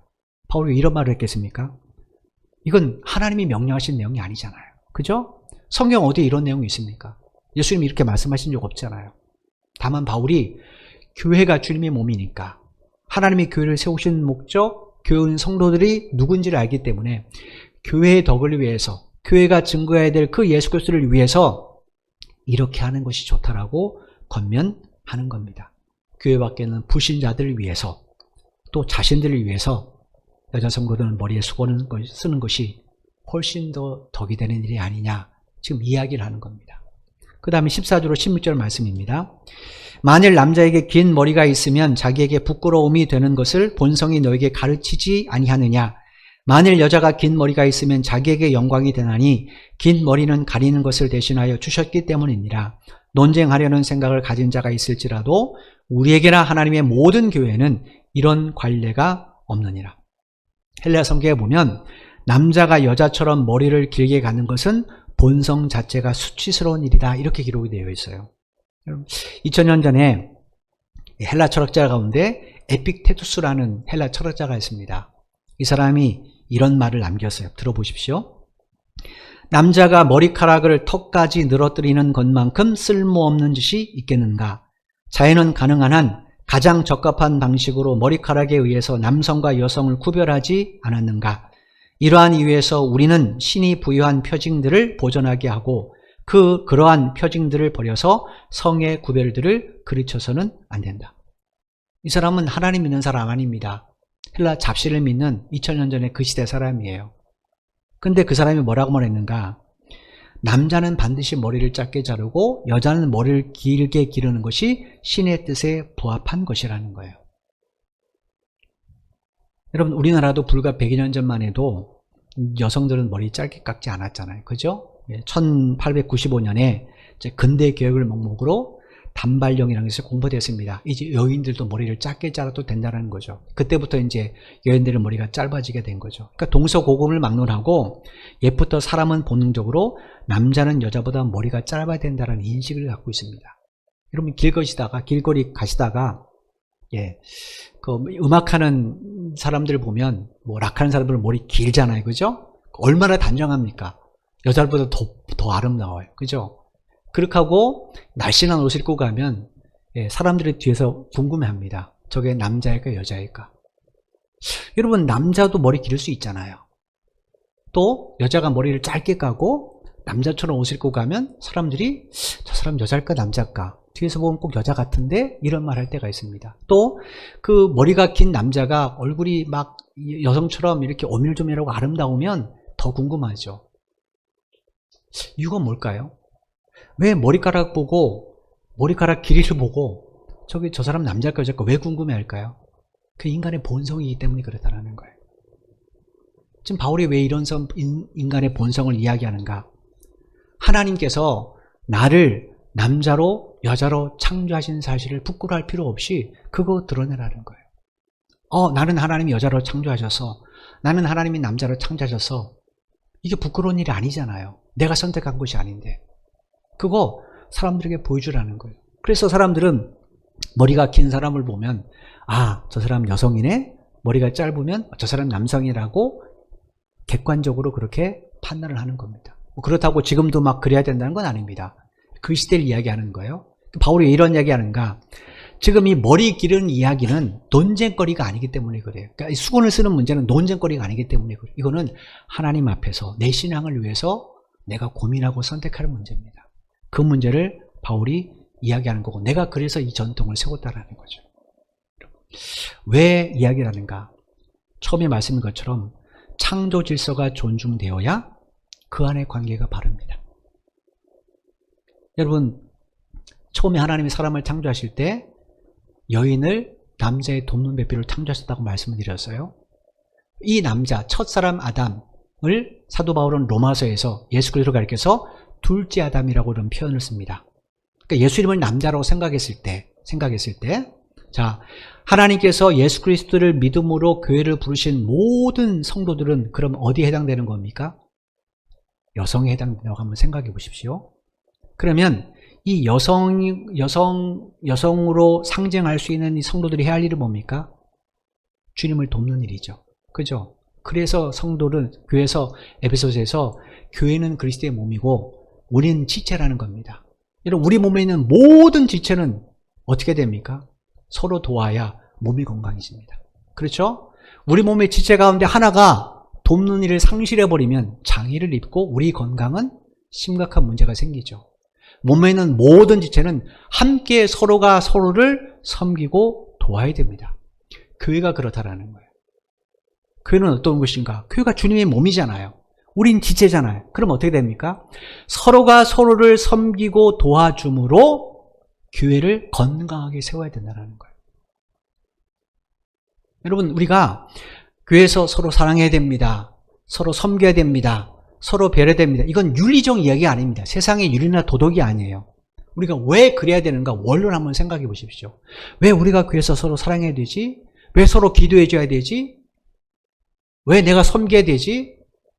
바울이 이런 말을 했겠습니까? 이건 하나님이 명령하신 내용이 아니잖아요. 그죠? 성경 어디에 이런 내용이 있습니까? 예수님이 이렇게 말씀하신 적 없잖아요. 다만 바울이 교회가 주님의 몸이니까 하나님의 교회를 세우신 목적, 교회 성도들이 누군지를 알기 때문에 교회의 덕을 위해서, 교회가 증거해야 될 그 예수 그리스도를 위해서 이렇게 하는 것이 좋다라고 권면하는 겁니다. 교회 밖에는 불신자들을 위해서, 또 자신들을 위해서 여자 성도들은 머리에 수건을 쓰는 것이 훨씬 더 덕이 되는 일이 아니냐. 지금 이야기를 하는 겁니다. 그 다음에 14절로 16절 말씀입니다. 만일 남자에게 긴 머리가 있으면 자기에게 부끄러움이 되는 것을 본성이 너에게 가르치지 아니하느냐. 만일 여자가 긴 머리가 있으면 자기에게 영광이 되나니 긴 머리는 가리는 것을 대신하여 주셨기 때문이니라. 논쟁하려는 생각을 가진 자가 있을지라도 우리에게나 하나님의 모든 교회는 이런 관례가 없느니라. 헬라 성경에 보면 남자가 여자처럼 머리를 길게 가는 것은 본성 자체가 수치스러운 일이다. 이렇게 기록이 되어 있어요. 2000년 전에 헬라 철학자 가운데 에픽테투스라는 헬라 철학자가 있습니다. 이 사람이 이런 말을 남겼어요. 들어보십시오. 남자가 머리카락을 턱까지 늘어뜨리는 것만큼 쓸모없는 짓이 있겠는가? 자연은 가능한 한 가장 적합한 방식으로 머리카락에 의해서 남성과 여성을 구별하지 않았는가? 이러한 이유에서 우리는 신이 부여한 표징들을 보존하게 하고 그러한 표징들을 버려서 성의 구별들을 그르쳐서는 안 된다. 이 사람은 하나님 믿는 사람 아닙니다. 헬라 잡신을 믿는 2000년 전에 그 시대 사람이에요. 근데 그 사람이 뭐라고 말했는가? 남자는 반드시 머리를 짧게 자르고 여자는 머리를 길게 기르는 것이 신의 뜻에 부합한 것이라는 거예요. 여러분, 우리나라도 불과 100여 년 전만 해도 여성들은 머리 짧게 깎지 않았잖아요. 그죠? 1895년에 근대 개혁을 목록으로 단발령이라는 것이 공포됐습니다. 이제 여인들도 머리를 짧게 자라도 된다는 거죠. 그때부터 이제 여인들의 머리가 짧아지게 된 거죠. 그러니까 동서고금을 막론하고 옛부터 사람은 본능적으로 남자는 여자보다 머리가 짧아야 된다는 인식을 갖고 있습니다. 여러분 길거리 가시다가 그 음악하는 사람들 보면 락하는 사람들은 머리 길잖아요. 그죠? 얼마나 단정합니까? 여자보다 더 아름다워요. 그죠? 그렇게 하고 날씬한 옷을 입고 가면 사람들이 뒤에서 궁금해합니다. 저게 남자일까 여자일까? 여러분, 남자도 머리 기를 수 있잖아요. 또 여자가 머리를 짧게 까고 남자처럼 옷을 입고 가면 사람들이 저 사람 여자일까 남자일까? 뒤에서 보면 꼭 여자 같은데 이런 말 할 때가 있습니다. 또 그 머리가 긴 남자가 얼굴이 막 여성처럼 이렇게 오밀조밀하고 아름다우면 더 궁금하죠. 이유가 뭘까요? 왜 머리카락 길이를 보고 저 사람 남자일까 여자일까 왜 궁금해할까요? 그 인간의 본성이기 때문에 그렇다는 거예요. 지금 바울이 왜 이런 인간의 본성을 이야기하는가? 하나님께서 나를 남자로 여자로 창조하신 사실을 부끄러워할 필요 없이 그거 드러내라는 거예요. 나는 하나님이 여자로 창조하셔서 나는 하나님이 남자로 창조하셔서 이게 부끄러운 일이 아니잖아요. 내가 선택한 것이 아닌데 그거 사람들에게 보여주라는 거예요. 그래서 사람들은 머리가 긴 사람을 보면 저 사람 여성이네, 머리가 짧으면 저 사람 남성이라고 객관적으로 그렇게 판단을 하는 겁니다. 그렇다고 지금도 막 그래야 된다는 건 아닙니다. 그 시대를 이야기하는 거예요. 바울이 이런 이야기하는가? 지금 이 머리 기르는 이야기는 논쟁거리가 아니기 때문에 그래요. 그러니까 수건을 쓰는 문제는 논쟁거리가 아니기 때문에 그래요. 이거는 하나님 앞에서 내 신앙을 위해서 내가 고민하고 선택할 문제입니다. 그 문제를 바울이 이야기하는 거고 내가 그래서 이 전통을 세웠다라는 거죠. 왜 이야기를 하는가? 처음에 말씀인 것처럼 창조 질서가 존중되어야 그 안의 관계가 바릅니다. 여러분, 처음에 하나님이 사람을 창조하실 때 여인을 남자의 돕는 배필을 창조하셨다고 말씀을 드렸어요. 이 남자, 첫사람 아담을 사도 바울은 로마서에서 예수 그리스도를 가리켜서 둘째 아담이라고 이런 표현을 씁니다. 그러니까 예수님을 남자라고 생각했을 때, 자, 하나님께서 예수 그리스도를 믿음으로 교회를 부르신 모든 성도들은 그럼 어디에 해당되는 겁니까? 여성에 해당된다고 한번 생각해 보십시오. 그러면 이 여성으로 상징할 수 있는 이 성도들이 해야 할 일은 뭡니까? 주님을 돕는 일이죠. 그죠? 그래서 성도는 교회에서 에베소서에서 교회는 그리스도의 몸이고 우리는 지체라는 겁니다. 여러분, 우리 몸에 있는 모든 지체는 어떻게 됩니까? 서로 도와야 몸이 건강해집니다. 그렇죠? 우리 몸의 지체 가운데 하나가 돕는 일을 상실해버리면 장애를 입고 우리 건강은 심각한 문제가 생기죠. 몸에 있는 모든 지체는 함께 서로가 서로를 섬기고 도와야 됩니다. 교회가 그렇다라는 거예요. 교회는 어떤 것인가? 교회가 주님의 몸이잖아요. 우린 지체잖아요. 그럼 어떻게 됩니까? 서로가 서로를 섬기고 도와줌으로 교회를 건강하게 세워야 된다는 거예요. 여러분, 우리가 교회에서 서로 사랑해야 됩니다. 서로 섬겨야 됩니다. 서로 배려해야 됩니다. 이건 윤리적 이야기 아닙니다. 세상의 윤리나 도덕이 아니에요. 우리가 왜 그래야 되는가 원론을 한번 생각해 보십시오. 왜 우리가 교회에서 서로 사랑해야 되지? 왜 서로 기도해 줘야 되지? 왜 내가 섬겨야 되지?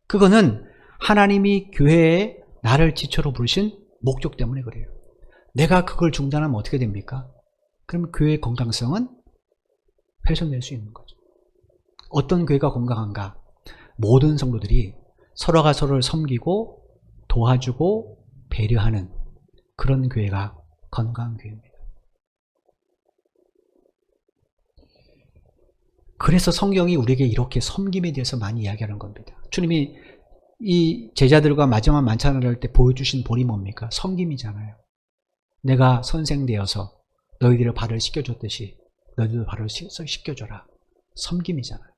그거는 하나님이 교회에 나를 지체로 부르신 목적 때문에 그래요. 내가 그걸 중단하면 어떻게 됩니까? 그럼 교회의 건강성은 훼손될 수 있는 거죠. 어떤 교회가 건강한가? 모든 성도들이 서로가 서로를 섬기고 도와주고 배려하는 그런 교회가 건강한 교회입니다. 그래서 성경이 우리에게 이렇게 섬김에 대해서 많이 이야기하는 겁니다. 주님이 이 제자들과 마지막 만찬을 할 때 보여주신 본이 뭡니까? 섬김이잖아요. 내가 선생 되어서 너희들의 발을 씻겨줬듯이 너희들도 발을 씻겨줘라. 섬김이잖아요.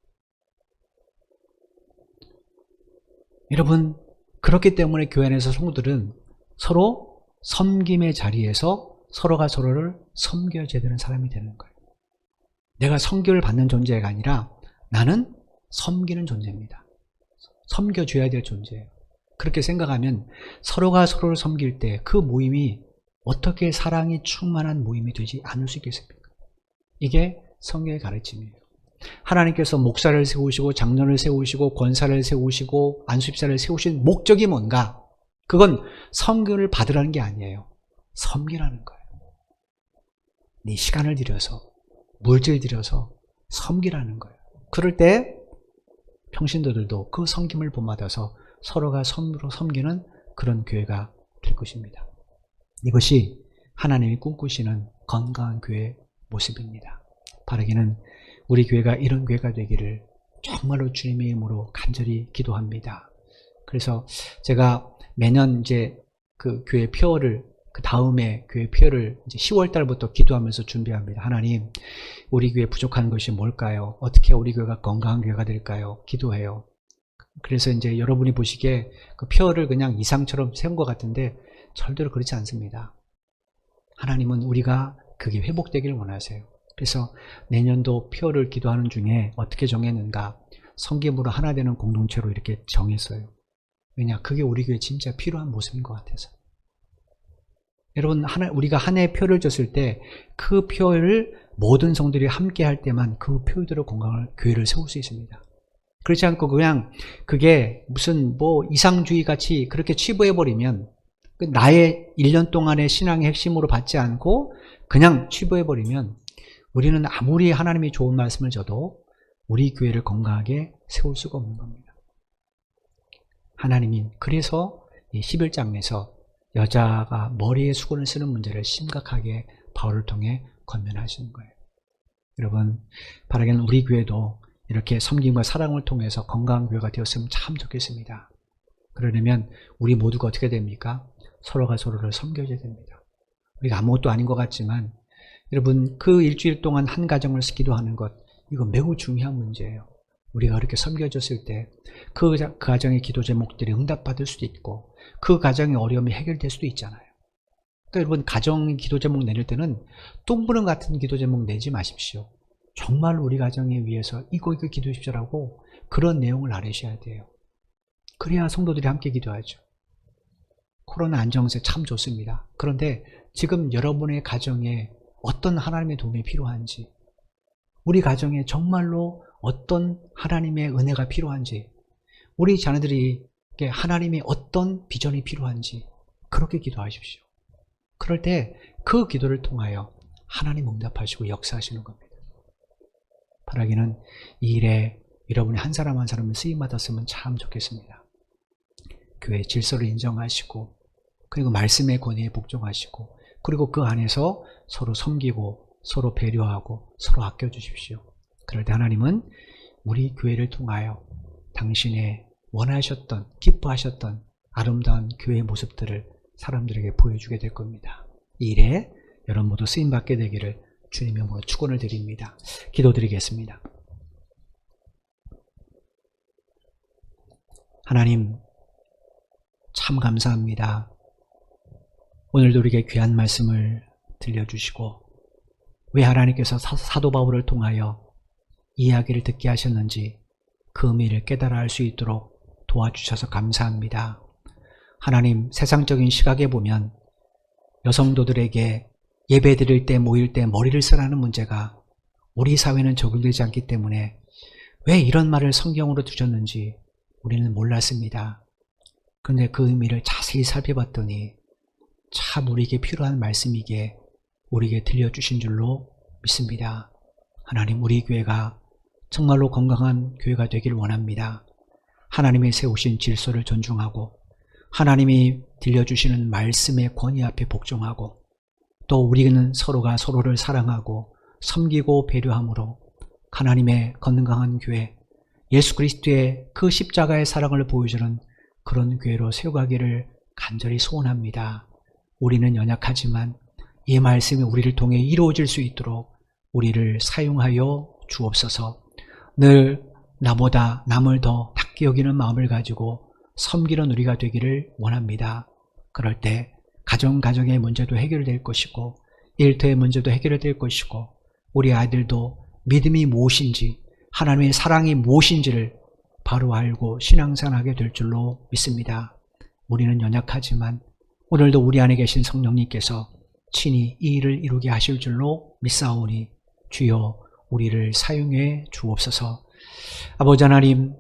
여러분, 그렇기 때문에 교회 안에서 성도들은 서로 섬김의 자리에서 서로가 서로를 섬겨줘야 되는 사람이 되는 거예요. 내가 섬김을 받는 존재가 아니라 나는 섬기는 존재입니다. 섬겨줘야 될 존재예요. 그렇게 생각하면 서로가 서로를 섬길 때 그 모임이 어떻게 사랑이 충만한 모임이 되지 않을 수 있겠습니까? 이게 성경의 가르침이에요. 하나님께서 목사를 세우시고 장로를 세우시고 권사를 세우시고 안수집사를 세우신 목적이 뭔가? 그건 섬김을 받으라는 게 아니에요. 섬기라는 거예요. 네 시간을 들여서 물질 들여서 섬기라는 거예요. 그럴 때 평신도들도 그 섬김을 본받아서 서로가 서로 섬기는 그런 교회가 될 것입니다. 이것이 하나님이 꿈꾸시는 건강한 교회의 모습입니다. 바라기는 우리 교회가 이런 교회가 되기를 정말로 주님의 이름으로 간절히 기도합니다. 그래서 제가 매년 이제 그 교회 표어를 그 다음에 교회 표어를 이제 10월 달부터 기도하면서 준비합니다. 하나님, 우리 교회 부족한 것이 뭘까요? 어떻게 우리 교회가 건강한 교회가 될까요? 기도해요. 그래서 이제 여러분이 보시기에 그 표어를 그냥 이상처럼 세운 것 같은데 절대로 그렇지 않습니다. 하나님은 우리가 그게 회복되기를 원하세요. 그래서 내년도 표어를 기도하는 중에 어떻게 정했는가? 성김으로 하나 되는 공동체로 이렇게 정했어요. 왜냐? 그게 우리 교회에 진짜 필요한 모습인 것 같아서. 여러분, 우리가 한 해 표를 줬을 때 그 표를 모든 성들이 함께 할 때만 그 표대로 건강을 교회를 세울 수 있습니다. 그렇지 않고 그냥 그게 무슨 뭐 이상주의 같이 그렇게 치부해버리면 나의 1년 동안의 신앙의 핵심으로 받지 않고 그냥 치부해버리면 우리는 아무리 하나님이 좋은 말씀을 줘도 우리 교회를 건강하게 세울 수가 없는 겁니다. 하나님이 그래서 이 11장에서 여자가 머리에 수건을 쓰는 문제를 심각하게 바울을 통해 권면하시는 거예요. 여러분, 바라기는 우리 교회도 이렇게 섬김과 사랑을 통해서 건강한 교회가 되었으면 참 좋겠습니다. 그러려면 우리 모두가 어떻게 됩니까? 서로가 서로를 섬겨줘야 됩니다. 우리가 아무것도 아닌 것 같지만 여러분, 그 일주일 동안 한 가정을 기도하는 것, 이거 매우 중요한 문제예요. 우리가 그렇게 섬겨줬을 때 그 가정의 기도 제목들이 응답받을 수도 있고 그 가정의 어려움이 해결될 수도 있잖아요. 그러니까 여러분, 가정 기도 제목 내릴 때는 뚱부름 같은 기도 제목 내지 마십시오. 정말 우리 가정에 위해서 이거 기도해 주십시오라고 그런 내용을 알으셔야 돼요. 그래야 성도들이 함께 기도하죠. 코로나 안정세 참 좋습니다. 그런데 지금 여러분의 가정에 어떤 하나님의 도움이 필요한지, 우리 가정에 정말로 어떤 하나님의 은혜가 필요한지, 우리 자녀들이 하나님의 어떤 비전이 필요한지 그렇게 기도하십시오. 그럴 때 그 기도를 통하여 하나님 응답하시고 역사하시는 겁니다. 바라기는 이 일에 여러분이 한 사람 한 사람을 쓰임받았으면 참 좋겠습니다. 교회 질서를 인정하시고 그리고 말씀의 권위에 복종하시고 그리고 그 안에서 서로 섬기고 서로 배려하고 서로 아껴주십시오. 그럴 때 하나님은 우리 교회를 통하여 당신의 원하셨던 기뻐하셨던 아름다운 교회의 모습들을 사람들에게 보여주게 될 겁니다. 이 일에 여러분 모두 쓰임받게 되기를 주님의 이름으로 축원을 드립니다. 기도드리겠습니다. 하나님 참 감사합니다. 오늘도 우리에게 귀한 말씀을 들려주시고 왜 하나님께서 사도 바울을 통하여 이야기를 듣게 하셨는지 그 의미를 깨달아 알 수 있도록 도와주셔서 감사합니다. 하나님, 세상적인 시각에 보면 여성도들에게 예배 드릴 때 모일 때 머리를 쓰라는 문제가 우리 사회는 적용되지 않기 때문에 왜 이런 말을 성경으로 두셨는지 우리는 몰랐습니다. 그런데 그 의미를 자세히 살펴봤더니 참 우리에게 필요한 말씀이기에 우리에게 들려주신 줄로 믿습니다. 하나님, 우리 교회가 정말로 건강한 교회가 되기를 원합니다. 하나님이 세우신 질서를 존중하고 하나님이 들려주시는 말씀의 권위 앞에 복종하고 또 우리는 서로가 서로를 사랑하고 섬기고 배려함으로 하나님의 건강한 교회, 예수 그리스도의 그 십자가의 사랑을 보여주는 그런 교회로 세워가기를 간절히 소원합니다. 우리는 연약하지만 이 말씀이 우리를 통해 이루어질 수 있도록 우리를 사용하여 주옵소서. 늘 나보다 남을 더 탁기 여기는 마음을 가지고 섬기는 우리가 되기를 원합니다. 그럴 때 가정의 문제도 해결될 것이고 일터의 문제도 해결될 것이고 우리 아이들도 믿음이 무엇인지 하나님의 사랑이 무엇인지를 바로 알고 신앙생활하게 될 줄로 믿습니다. 우리는 연약하지만 오늘도 우리 안에 계신 성령님께서 친히 이 일을 이루게 하실 줄로 믿사오니 주여 우리를 사용해 주옵소서. 아버지 하나님,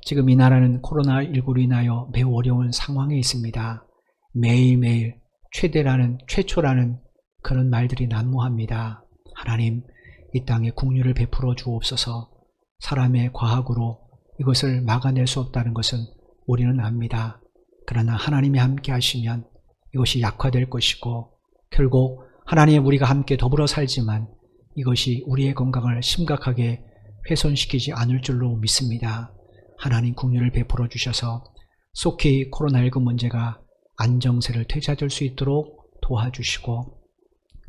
지금 이 나라는 코로나19로 인하여 매우 어려운 상황에 있습니다. 매일매일 최초라는 그런 말들이 난무합니다. 하나님, 이 땅에 국류를 베풀어 주옵소서. 사람의 과학으로 이것을 막아낼 수 없다는 것은 우리는 압니다. 그러나 하나님이 함께 하시면 이것이 약화될 것이고 결국 하나님의 우리가 함께 더불어 살지만 이것이 우리의 건강을 심각하게 훼손시키지 않을 줄로 믿습니다. 하나님 국류를 베풀어 주셔서 속히 코로나19 문제가 안정세를 되찾을 수 있도록 도와주시고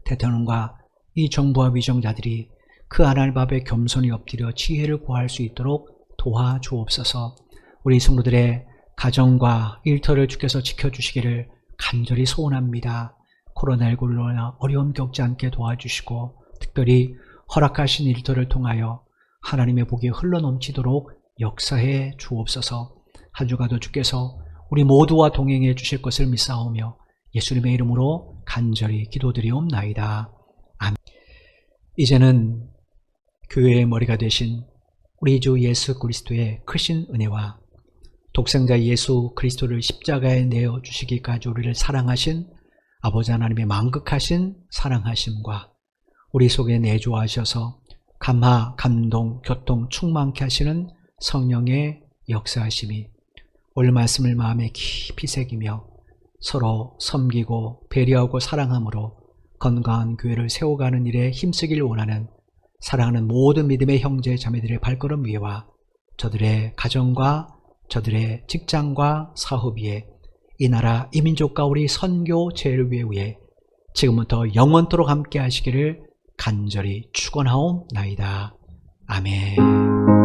대통령과 이 정부와 위정자들이 그 하나님 앞에 겸손히 엎드려 지혜를 구할 수 있도록 도와주옵소서. 우리 성도들의 가정과 일터를 주께서 지켜주시기를 간절히 소원합니다. 코로나19로 어려움 겪지 않게 도와주시고 특별히 허락하신 일터를 통하여 하나님의 복이 흘러넘치도록 역사해 주옵소서. 한 주간도 주께서 우리 모두와 동행해 주실 것을 믿사오며 예수님의 이름으로 간절히 기도드리옵나이다. 아멘. 이제는 교회의 머리가 되신 우리 주 예수 그리스도의 크신 은혜와 독생자 예수 그리스도를 십자가에 내어 주시기까지 우리를 사랑하신 아버지 하나님의 만극하신 사랑하심과 우리 속에 내주하셔서 감화, 감동, 교통 충만케 하시는 성령의 역사하심이 오늘 말씀을 마음에 깊이 새기며 서로 섬기고 배려하고 사랑함으로 건강한 교회를 세워가는 일에 힘쓰길 원하는 사랑하는 모든 믿음의 형제 자매들의 발걸음 위에와 저들의 가정과 저들의 직장과 사업 위에 이 나라 이 민족과 우리 선교 제일교회 위에 지금부터 영원토록 함께 하시기를 간절히 축원하옵나이다. 아멘.